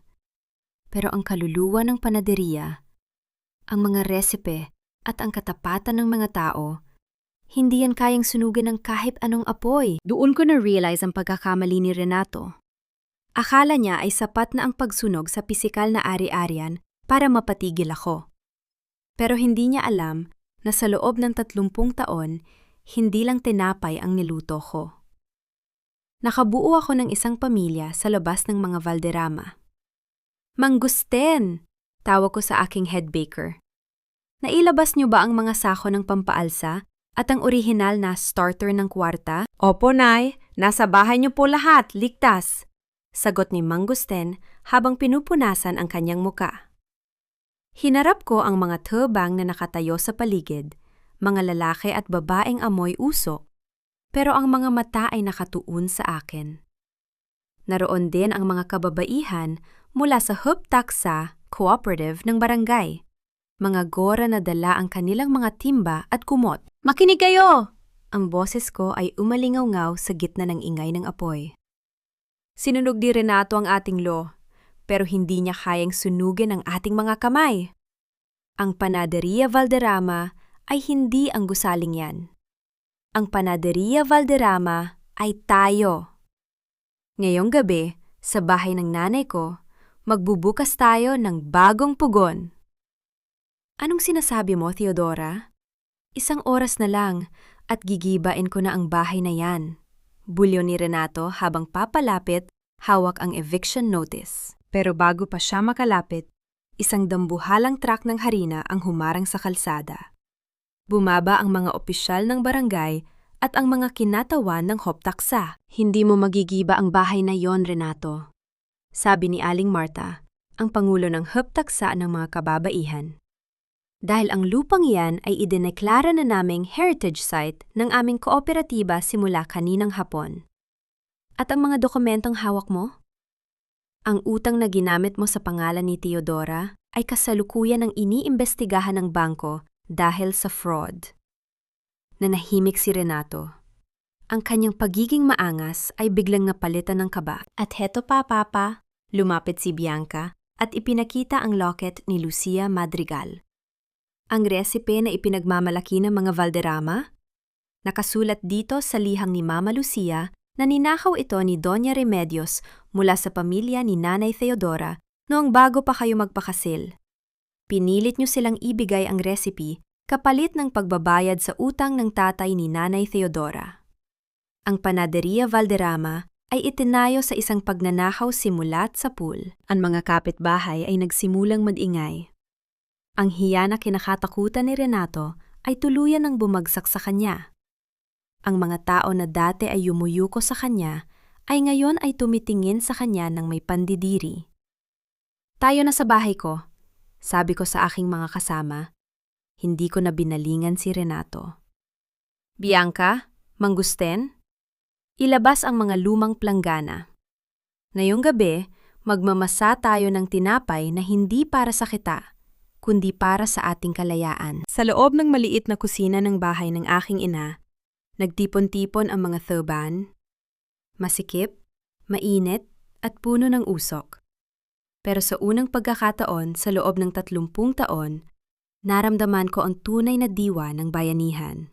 pero ang kaluluwa ng panaderiya, ang mga resipe at ang katapatan ng mga tao, hindi yan kayang sunugin ng kahit anong apoy. Doon ko na-realize ang pagkakamali ni Renato. Akala niya ay sapat na ang pagsunog sa pisikal na ari-arian para mapatigil ako. Pero hindi niya alam na sa loob ng 30 taon, hindi lang tinapay ang niluto ko. Nakabuo ako ng isang pamilya sa labas ng mga Valderrama. Mang Gusten! Tawag ko sa aking head baker. Nailabas niyo ba ang mga sako ng pampaalsa at ang orihinal na starter ng kwarta? Opo, Nay. Nasa bahay niyo po lahat, ligtas. Sagot ni Mang Gusten habang pinupunasan ang kanyang muka. Hinarap ko ang mga tebang na nakatayo sa paligid, mga lalaki at babaeng amoy usok, pero ang mga mata ay nakatuon sa akin. Naroon din ang mga kababaihan mula sa Huptaksa Cooperative ng barangay, mga gora na dala ang kanilang mga timba at kumot. Makinig kayo! Ang boses ko ay umalingaw-ngaw sa gitna ng ingay ng apoy. Sinunog ni Renato ang ating lo, pero hindi niya kayang sunugin ang ating mga kamay. Ang Panaderia Valderrama ay hindi ang gusaling yan. Ang Panaderia Valderrama ay tayo. Ngayong gabi, sa bahay ng nanay ko, magbubukas tayo ng bagong pugon. Anong sinasabi mo, Teodora? Isang oras na lang at gigibain ko na ang bahay na yan. Bulyo ni Renato habang papalapit, hawak ang eviction notice. Pero bago pa siya makalapit, isang dambuhalang truck ng harina ang humarang sa kalsada. Bumaba ang mga opisyal ng barangay at ang mga kinatawan ng Hoptaksa. Hindi mo magigiba ang bahay na yon, Renato. Sabi ni Aling Marta, ang pangulo ng Hoptaksa ng mga kababaihan. Dahil ang lupang iyan ay idineklara na naming heritage site ng aming kooperatiba simula kaninang hapon. At ang mga dokumentong hawak mo? Ang utang na ginamit mo sa pangalan ni Teodora ay kasalukuyan ng iniimbestigahan ng bangko dahil sa fraud. Nanahimik si Renato. Ang kanyang pagiging maangas ay biglang napalitan ng kaba. At heto pa, Papa, lumapit si Bianca at ipinakita ang locket ni Lucia Madrigal. Ang resipe na ipinagmamalaki ng mga Valderrama? Nakasulat dito sa liham ni Mama Lucia na ninakaw ito ni Doña Remedios mula sa pamilya ni Nanay Teodora noong bago pa kayo magpakasil. Pinilit niyo silang ibigay ang recipe kapalit ng pagbabayad sa utang ng tatay ni Nanay Teodora. Ang Panaderia Valderrama ay itinayo sa isang pagnanakaw simulat sa pool. Ang mga kapitbahay ay nagsimulang magingay. Ang hiya na kinakatakutan ni Renato ay tuluyan ng bumagsak sa kanya. Ang mga tao na dati ay yumuyuko sa kanya ay ngayon ay tumitingin sa kanya ng may pandidiri. Tayo na sa bahay ko, sabi ko sa aking mga kasama. Hindi ko na binalingan si Renato. Bianca, Manggusten, ilabas ang mga lumang planggana. Ngayong gabi, magmamasa tayo ng tinapay na hindi para sa kita, kundi para sa ating kalayaan. Sa loob ng maliit na kusina ng bahay ng aking ina, nagtipon-tipon ang mga thuban, masikip, mainit, at puno ng usok. Pero sa unang pagkakataon sa loob ng 30 taon, naramdaman ko ang tunay na diwa ng bayanihan.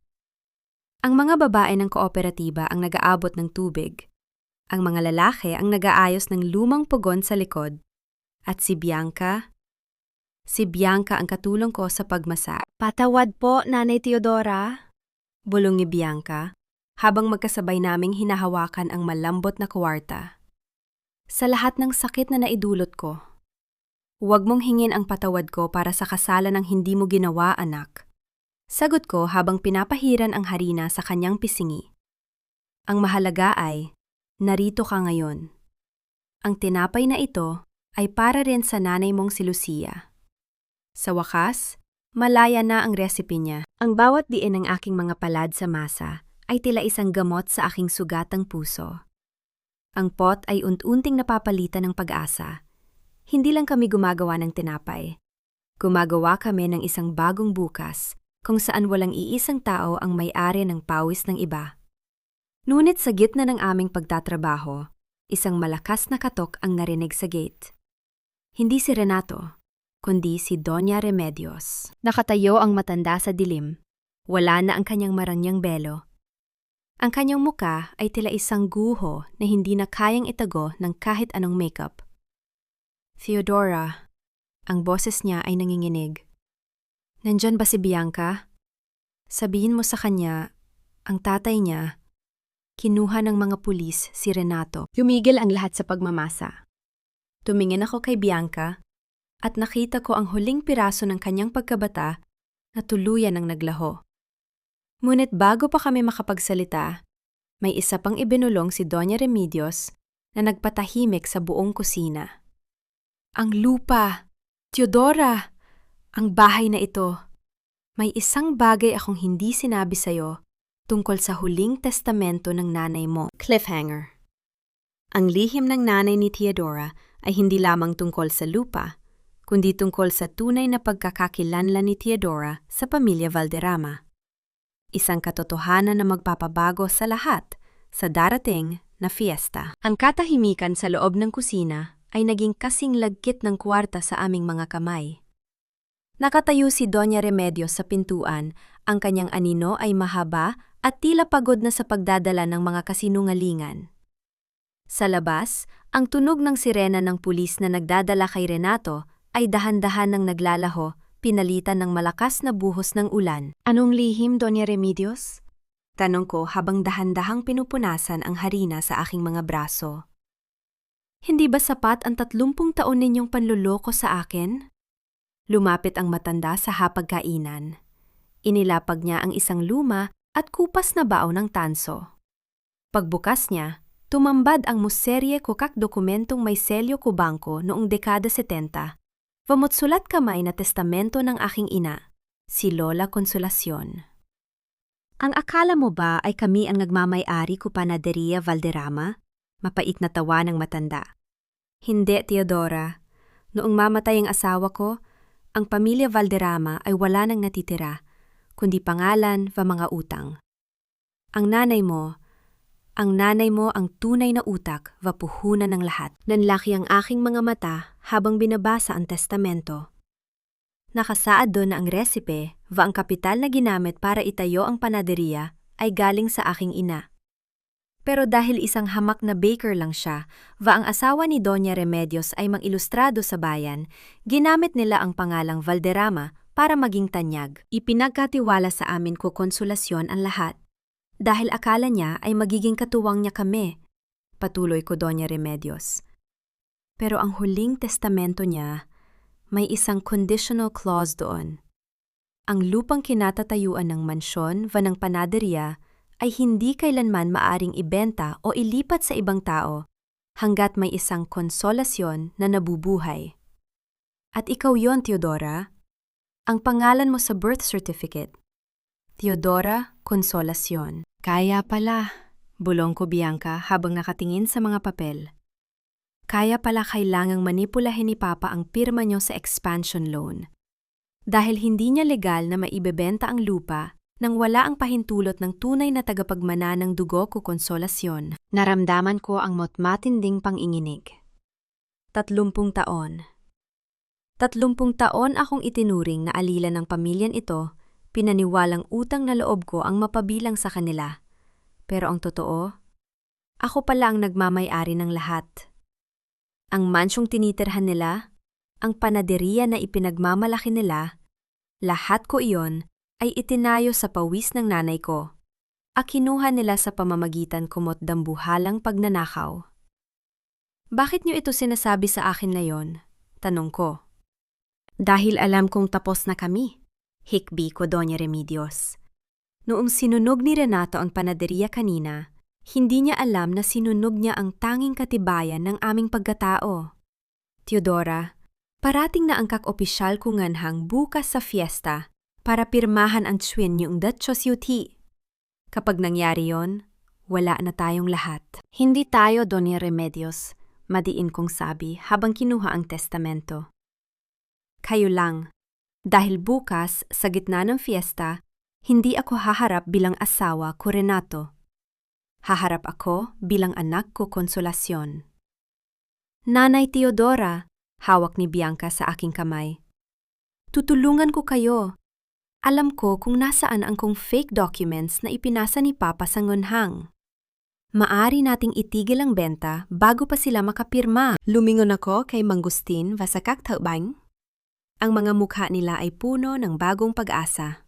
Ang mga babae ng kooperatiba ang nag-aabot ng tubig. Ang mga lalaki ang nag-aayos ng lumang pugon sa likod. At si Bianca ang katulong ko sa pagmasa. Patawad po, Nanay Teodora. Bulong ni Bianca, habang magkasabay naming hinahawakan ang malambot na kwarta. Sa lahat ng sakit na naidulot ko, huwag mong hingin ang patawad ko para sa kasalan ng hindi mo ginawa, anak. Sagot ko habang pinapahiran ang harina sa kanyang pisingi. Ang mahalaga ay, narito ka ngayon. Ang tinapay na ito ay para rin sa nanay mong si Lucia. Sa wakas, malaya na ang resipe niya. Ang bawat diin ng aking mga palad sa masa ay tila isang gamot sa aking sugatang puso. Ang pot ay unti-unting napapalitan ng pag-asa. Hindi lang kami gumagawa ng tinapay. Gumagawa kami ng isang bagong bukas, kung saan walang iisang tao ang may-ari ng pawis ng iba. Ngunit sa gitna ng aming pagtatrabaho, isang malakas na katok ang narinig sa gate. Hindi si Renato, kundi si Doña Remedios. Nakatayo ang matanda sa dilim. Wala na ang kanyang maranyang belo. Ang kanyang muka ay tila isang guho na hindi na kayang itago ng kahit anong makeup. Theodora, ang boses niya ay nanginginig. Nandyan ba si Bianca? Sabihin mo sa kanya, ang tatay niya, kinuha ng mga pulis si Renato. Tumigil ang lahat sa pagmamasa. Tumingin ako kay Bianca at nakita ko ang huling piraso ng kanyang pagkabata na tuluyan ng naglaho. Ngunit bago pa kami makapagsalita, may isa pang ibinulong si Doña Remedios na nagpatahimik sa buong kusina. Ang lupa! Teodora! Ang bahay na ito. May isang bagay akong hindi sinabi sa'yo tungkol sa huling testamento ng nanay mo. Cliffhanger. Ang lihim ng nanay ni Teodora ay hindi lamang tungkol sa lupa, kundi tungkol sa tunay na pagkakakilanlan ni Teodora sa pamilya Valderrama. Isang katotohanan na magpapabago sa lahat sa darating na fiesta. Ang katahimikan sa loob ng kusina ay naging kasing lagkit ng kwarta sa aming mga kamay. Nakatayo si Doña Remedios sa pintuan, ang kanyang anino ay mahaba at tila pagod na sa pagdadala ng mga kasinungalingan. Sa labas, ang tunog ng sirena ng pulis na nagdadala kay Renato ay dahan-dahan ng naglalaho, pinalitan ng malakas na buhos ng ulan. Anong lihim, Doña Remedios? Tanong ko habang dahan-dahang pinupunasan ang harina sa aking mga braso. Hindi ba sapat ang 30 taon ninyong panluloko sa akin? Lumapit ang matanda sa hapagkainan. Inilapag niya ang isang luma at kupas na bao ng tanso. Pagbukas niya, tumambad ang muserye kukak dokumentong may selyo ko bangko noong dekada 70. Pamutsulat kamay na testamento ng aking ina, si Lola Consolacion. Ang akala mo ba ay kami ang nagmamay-ari ko Panaderia Valderrama? Mapait na tawa ng matanda. Hindi, Teodora. Noong mamatay ang asawa ko, ang pamilya Valderrama ay wala nang natitira, kundi pangalan va mga utang. Ang nanay mo ang tunay na utak va puhunan ng lahat. Nanlaki ang aking mga mata habang binabasa ang testamento. Nakasaad doon na ang resipe va ang kapital na ginamit para itayo ang panaderia ay galing sa aking ina. Pero dahil isang hamak na baker lang siya, va ang asawa ni Doña Remedios ay mang-ilustrado sa bayan, ginamit nila ang pangalang Valderrama para maging tanyag. Ipinagkatiwala sa amin ko konsolasyon ang lahat. Dahil akala niya ay magiging katuwang niya kami, patuloy ko Doña Remedios. Pero ang huling testamento niya, may isang conditional clause doon. Ang lupang kinatatayuan ng mansyon va ng panaderya ay hindi kailanman maaring ibenta o ilipat sa ibang tao hanggat may isang konsolasyon na nabubuhay. At ikaw yon, Teodora. Ang pangalan mo sa birth certificate, Teodora Consolacion. Kaya pala, bulong ko Bianca habang nakatingin sa mga papel. Kaya pala kailangang manipulahin ni Papa ang pirma niyo sa expansion loan. Dahil hindi niya legal na maibebenta ang lupa nang wala ang pahintulot ng tunay na tagapagmana ng dugo ko Consolacion. Naramdaman ko ang matinding panginginig. 30 taon. 30 taon akong itinuring na alila ng pamilyan ito, pinaniwalang utang na loob ko ang mapabilang sa kanila. Pero ang totoo, ako pala ang nagmamay-ari ng lahat. Ang mansyong tinitirhan nila, ang panaderya na ipinagmamalaki nila, lahat ko iyon ay itinayo sa pawis ng nanay ko. Kinuha nila sa pamamagitan kumot dambuhalang pagnanakaw. Bakit niyo ito sinasabi sa akin ngayon? Tanong ko. Dahil alam kong tapos na kami, hikbi ko Doña Remedios. Noong sinunog ni Renato ang panaderya kanina, hindi niya alam na sinunog niya ang tanging katibayan ng aming pagkatao. Teodora, parating na ang kak-opisyal ko nganhang bukas sa fiesta para pirmahan ang tswin niyong Datchosyuti. Kapag nangyari yon, wala na tayong lahat. Hindi tayo, Doña Remedios, madiin kong sabi habang kinuha ang testamento. Kayo lang. Dahil bukas, sa gitna ng fiesta, hindi ako haharap bilang asawa ko Renato. Haharap ako bilang anak ko Consolacion. Nanay Teodora, hawak ni Bianca sa aking kamay. Tutulungan ko kayo. Alam ko kung nasaan ang kong fake documents na ipinasa ni Papa sa ngunhang. Maari nating itigil ang benta bago pa sila makapirma. Lumingon ako kay Mangustin Vasakak Taubang. Ang mga mukha nila ay puno ng bagong pag-asa.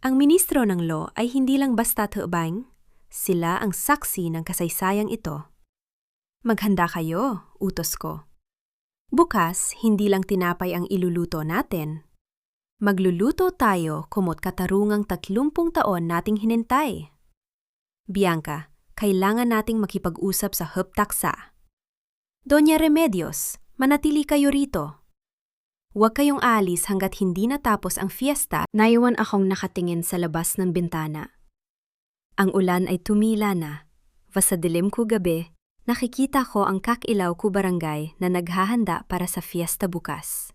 Ang ministro ng law ay hindi lang basta Taubang, sila ang saksi ng kasaysayang ito. Maghanda kayo, utos ko. Bukas, hindi lang tinapay ang iluluto natin. Magluluto tayo kumot katarungang 30 taon nating hinintay. Bianca, kailangan nating makipag-usap sa huptaksa. Doña Remedios, manatili kayo rito. Huwag kayong alis hanggat hindi natapos ang fiesta. Naiwan akong nakatingin sa labas ng bintana. Ang ulan ay tumila na. Sa dilim ko gabi, nakikita ko ang kakilaw ko barangay na naghahanda para sa fiesta bukas.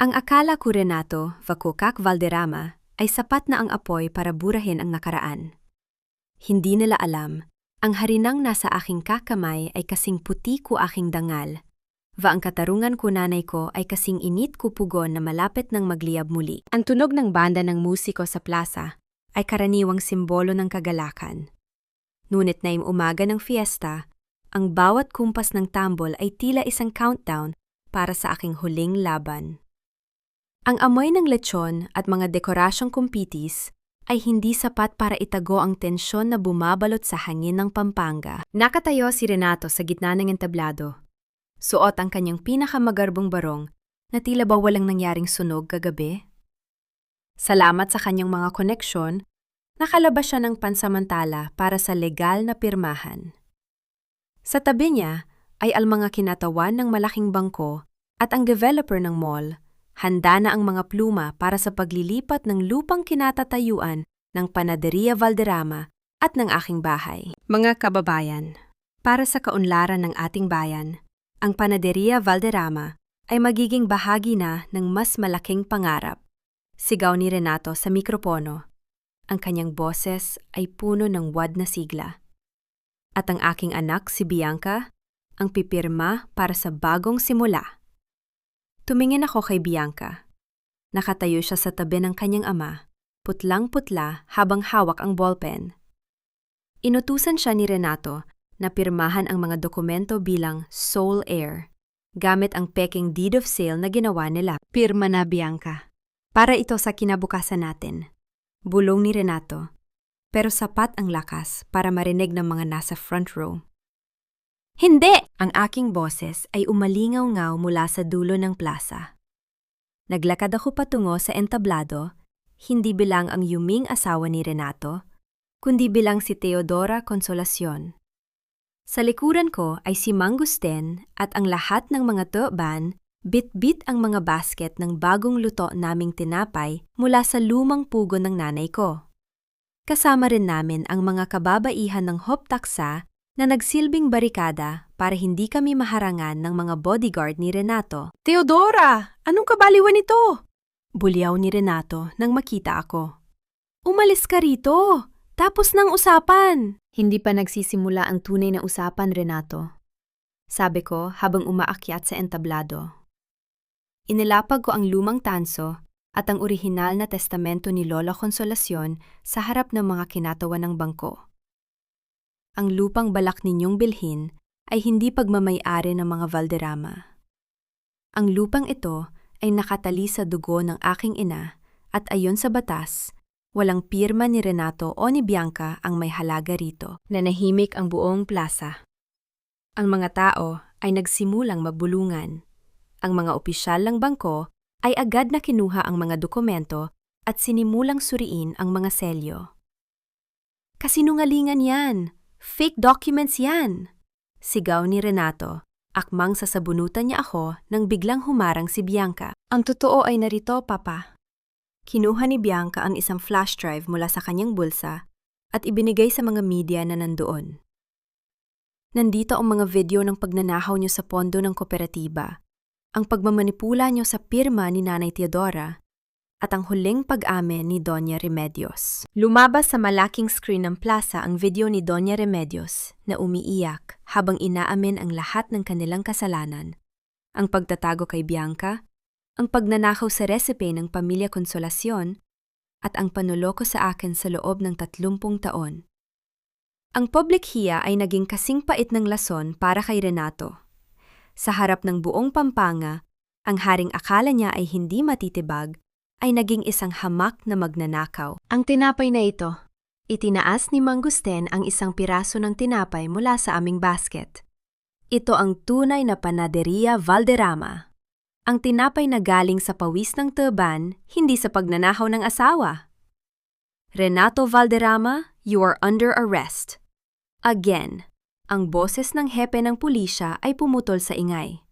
Ang akala ko Renato, Vakukak Valderrama, ay sapat na ang apoy para burahin ang nakaraan. Hindi nila alam, ang harinang nasa aking kakamay ay kasing puti ko aking dangal. Ang katarungan ko nanay ko ay kasing init ko pugon na malapit ng magliyab muli. Ang tunog ng banda ng musiko sa plaza ay karaniwang simbolo ng kagalakan. Ngunit na umaga ng fiesta, ang bawat kumpas ng tambol ay tila isang countdown para sa aking huling laban. Ang amoy ng lechon at mga dekorasyong kumpitis ay hindi sapat para itago ang tensyon na bumabalot sa hangin ng Pampanga. Nakatayo si Renato sa gitna ng entablado. Suot ang kanyang pinakamagarbong barong na tila ba walang nangyaring sunog kagabi. Salamat sa kanyang mga koneksyon, nakalabas siya ng pansamantala para sa legal na pirmahan. Sa tabi niya ay ang mga kinatawan ng malaking bangko at ang developer ng mall, handa na ang mga pluma para sa paglilipat ng lupang kinatatayuan ng Panaderia Valderrama at ng aking bahay. Mga kababayan, para sa kaunlaran ng ating bayan, ang Panaderia Valderrama ay magiging bahagi na ng mas malaking pangarap. Sigaw ni Renato sa mikropono. Ang kanyang boses ay puno ng wad na sigla. At ang aking anak si Bianca ang pipirma para sa bagong simula. Tumingin ako kay Bianca. Nakatayo siya sa tabi ng kanyang ama, putlang-putla habang hawak ang ballpen. Inutusan siya ni Renato na pirmahan ang mga dokumento bilang sole heir, gamit ang peking deed of sale na ginawa nila. Pirma na Bianca. Para ito sa kinabukasan natin. Bulong ni Renato. pero sapat ang lakas para marinig ng mga nasa front row. Hindi! Ang aking boses ay umalingaw-ngaw mula sa dulo ng plaza. Naglakad ako patungo sa entablado, hindi bilang ang yuming asawa ni Renato, kundi bilang si Teodora Consolacion. Sa likuran ko ay si Mang Gusten at ang lahat ng mga tuban, bit-bit ang mga basket ng bagong luto naming tinapay mula sa lumang pugo ng nanay ko. Kasama rin namin ang mga kababaihan ng hoptaksa na nagsilbing barikada para hindi kami maharangan ng mga bodyguard ni Renato. Teodora! Anong kabaliwan ito? Bulyaw ni Renato nang makita ako. Umalis ka rito! Tapos ng usapan! Hindi pa nagsisimula ang tunay na usapan, Renato. Sabi ko habang umaakyat sa entablado. Inilapag ko ang lumang tanso at ang orihinal na testamento ni Lola Consolacion sa harap ng mga kinatawan ng bangko. Ang lupang balak ninyong bilhin ay hindi pagmamay-ari ng mga Valderrama. Ang lupang ito ay nakatali sa dugo ng aking ina at ayon sa batas, walang pirma ni Renato o ni Bianca ang may halaga rito. Nanahimik ang buong plaza. Ang mga tao ay nagsimulang magbulungan. Ang mga opisyal ng bangko ay agad na kinuha ang mga dokumento at sinimulang suriin ang mga selyo. Kasinungalingan yan! Fake documents yan! Sigaw ni Renato. Akmang sasabunutan niya ako nang biglang humarang si Bianca. Ang totoo ay narito, Papa. Kinuha ni Bianca ang isang flash drive mula sa kanyang bulsa at ibinigay sa mga media na nandoon. Nandito ang mga video ng pagnanakaw niyo sa pondo ng kooperatiba, ang pagmamanipula niyo sa pirma ni Nanay Teodora, at ang huling pag-amin ni Doña Remedios. Lumabas sa malaking screen ng plaza ang video ni Doña Remedios na umiiyak habang inaamin ang lahat ng kanilang kasalanan, ang pagtatago kay Bianca, ang pagnanakaw sa resipe ng Pamilya Consolacion, at ang panuloko sa akin sa loob ng 30 taon. Ang public hiya ay naging kasing pait ng lason para kay Renato. Sa harap ng buong Pampanga, ang haring akala niya ay hindi matitibag, ay naging isang hamak na magnanakaw. Ang tinapay na ito, itinaas ni Mang Gusten ang isang piraso ng tinapay mula sa aming basket. Ito ang tunay na Panaderia Valderrama. Ang tinapay na galing sa pawis ng tuban, hindi sa pagnanakaw ng asawa. Renato Valderrama, you are under arrest. Again, ang boses ng hepe ng pulisya ay pumutol sa ingay.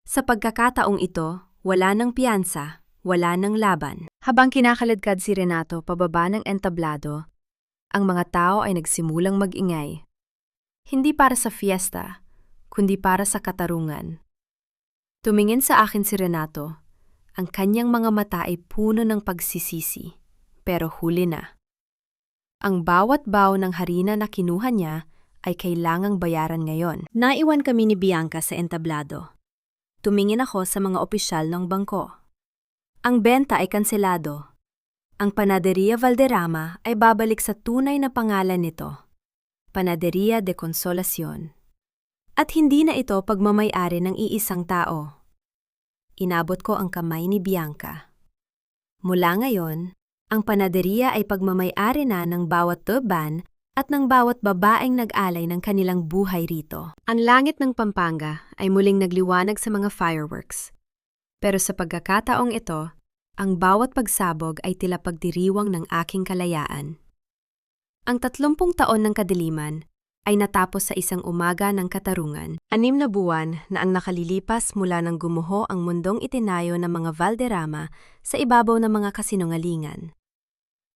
Sa pagkakataong ito, wala ng piyansa, wala ng laban. Habang kinakaladkad si Renato pababa ng entablado, ang mga tao ay nagsimulang mag-ingay. Hindi para sa fiesta, kundi para sa katarungan. Tumingin sa akin si Renato. Ang kanyang mga mata ay puno ng pagsisisi, pero huli na. Ang bawat baw ng harina na kinuha niya ay kailangang bayaran ngayon. Naiwan kami ni Bianca sa entablado. Tumingin ako sa mga opisyal ng bangko. Ang benta ay kanselado. Ang Panaderia Valderrama ay babalik sa tunay na pangalan nito, Panaderia de Consolacion. At hindi na ito pagmamay-ari ng iisang tao. Inabot ko ang kamay ni Bianca. Mula ngayon, ang panaderia ay pagmamay-ari na ng bawat tuban at ng bawat babaeng nag-alay ng kanilang buhay rito. Ang langit ng Pampanga ay muling nagliwanag sa mga fireworks. Pero sa pagkakataong ito, ang bawat pagsabog ay tila pagdiriwang ng aking kalayaan. Ang 30 taon ng kadiliman ay natapos sa isang umaga ng katarungan. 6 na buwan na ang nakalilipas mula nang gumuho ang mundong itinayo ng mga Valderrama sa ibabaw ng mga kasinungalingan.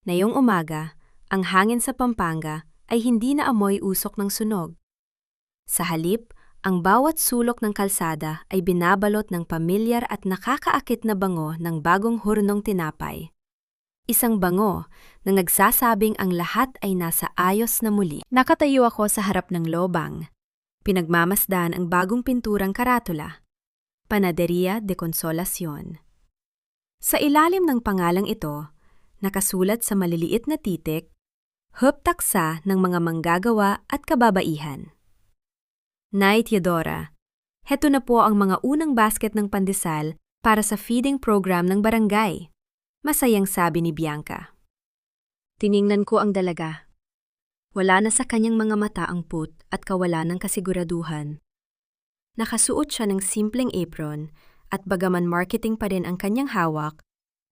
Ngayong umaga, ang hangin sa Pampanga ay hindi na amoy usok ng sunog. Sa halip, ang bawat sulok ng kalsada ay binabalot ng pamilyar at nakakaakit na bango ng bagong hurnong tinapay. Isang bango na nagsasabing ang lahat ay nasa ayos na muli. Nakatayo ako sa harap ng lobang. Pinagmamasdan ang bagong pinturang karatula, Panaderia de Consolacion. Sa ilalim ng pangalang ito, nakasulat sa maliliit na titik, huptaksa ng mga manggagawa at kababaihan. Nay Teodora, heto na po ang mga unang basket ng pandesal para sa feeding program ng barangay. Masayang sabi ni Bianca. Tiningnan ko ang dalaga. Wala na sa kanyang mga mata ang put at kawalan ng kasiguraduhan. Nakasuot siya ng simpleng apron at bagaman marketing pa rin ang kanyang hawak,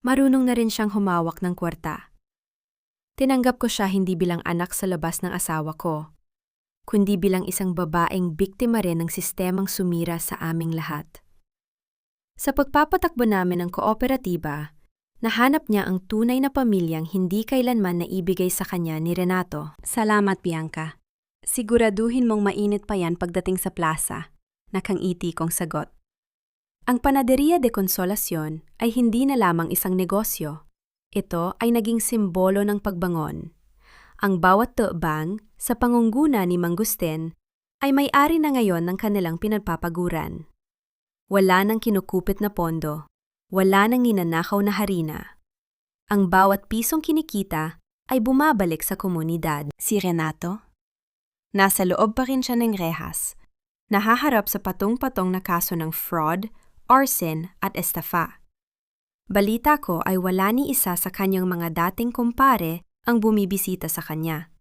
marunong na rin siyang humawak ng kwarta. Tinanggap ko siya hindi bilang anak sa labas ng asawa ko, kundi bilang isang babaeng biktima rin ng sistemang sumira sa aming lahat. Sa pagpapatakbo namin ng kooperatiba, nahanap niya ang tunay na pamilyang hindi kailanman naibigay sa kanya ni Renato. Salamat, Bianca. Siguraduhin mong mainit pa yan pagdating sa plaza, nakangiti kong sagot. Ang Panaderia de Consolacion ay hindi na lamang isang negosyo. Ito ay naging simbolo ng pagbangon. Ang bawat tuebang sa pangunguna ni Mang Gusten ay may-ari na ngayon ng kanilang pinagpapaguran. Wala nang kinukupit na pondo. Wala nang ninanakaw na harina. Ang bawat pisong kinikita ay bumabalik sa komunidad. Si Renato? Nasa loob pa rin siya ng rehas. Nahaharap sa patong-patong na kaso ng fraud, arson at estafa. Balita ko ay wala ni isa sa kanyang mga dating kumpare ang bumibisita sa kanya.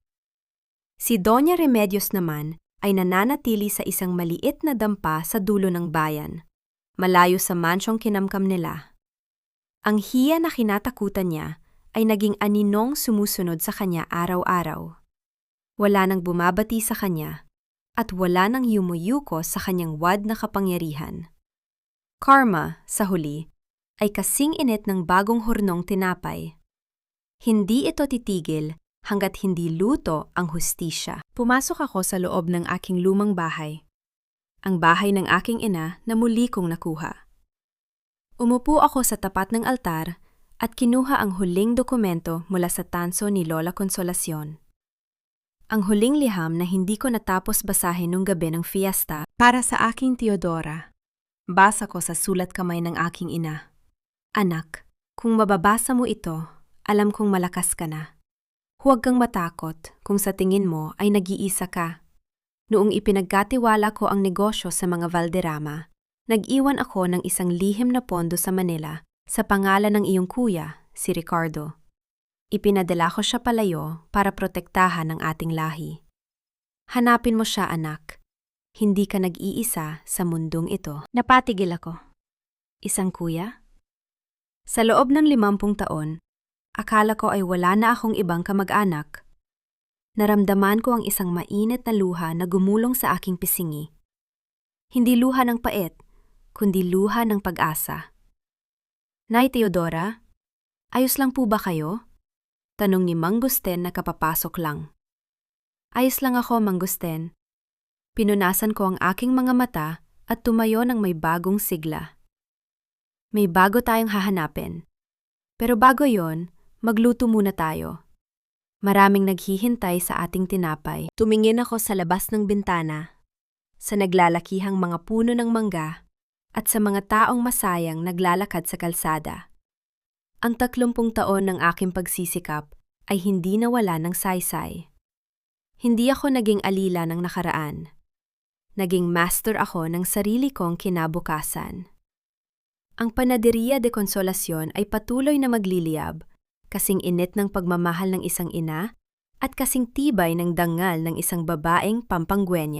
Si Doña Remedios naman ay nananatili sa isang maliit na dampa sa dulo ng bayan, malayo sa mansyong kinamkam nila. Ang hiya na kinatakutan niya ay naging aninong sumusunod sa kanya araw-araw. Wala nang bumabati sa kanya at wala nang yumuyuko sa kanyang wad na kapangyarihan. Karma, sa huli, ay kasing init ng bagong hurnong tinapay. Hindi ito titigil hanggat hindi luto ang hustisya. Pumasok ako sa loob ng aking lumang bahay. Ang bahay ng aking ina na muli kong nakuha. Umupo ako sa tapat ng altar at kinuha ang huling dokumento mula sa tanso ni Lola Consolacion. Ang huling liham na hindi ko natapos basahin nung gabi ng fiesta para sa aking Teodora. Basa ko sa sulat kamay ng aking ina. Anak, kung mababasa mo ito, alam kong malakas ka na. Huwag kang matakot kung sa tingin mo ay nag-iisa ka. Noong ipinagkatiwala ko ang negosyo sa mga Valderrama, nag-iwan ako ng isang lihim na pondo sa Manila sa pangalan ng iyong kuya, si Ricardo. Ipinadala ko siya palayo para protektahan ang ating lahi. Hanapin mo siya, anak. Hindi ka nag-iisa sa mundong ito. Napatigil ako. Isang kuya? Sa loob ng 50 taon, akala ko ay wala na akong ibang kamag-anak. Naramdaman ko ang isang mainit na luha na gumulong sa aking pisingi. Hindi luha ng pait, kundi luha ng pag-asa. Nay Teodora, ayos lang po ba kayo? Tanong ni Mang Gusten na kapapasok lang. Ayos lang ako, Mang Gusten. Pinunasan ko ang aking mga mata at tumayo ng may bagong sigla. May bago tayong hahanapin. Pero bago yon, magluto muna tayo. Maraming naghihintay sa ating tinapay. Tumingin ako sa labas ng bintana, sa naglalakihang mga puno ng mangga, at sa mga taong masayang naglalakad sa kalsada. Ang 30 taon ng aking pagsisikap ay hindi nawala ng saysay. Hindi ako naging alila ng nakaraan. Naging master ako ng sarili kong kinabukasan. Ang Panaderia de Consolacion ay patuloy na magliliyab, kasing init ng pagmamahal ng isang ina at kasing tibay ng dangal ng isang babaeng Pampangguenya.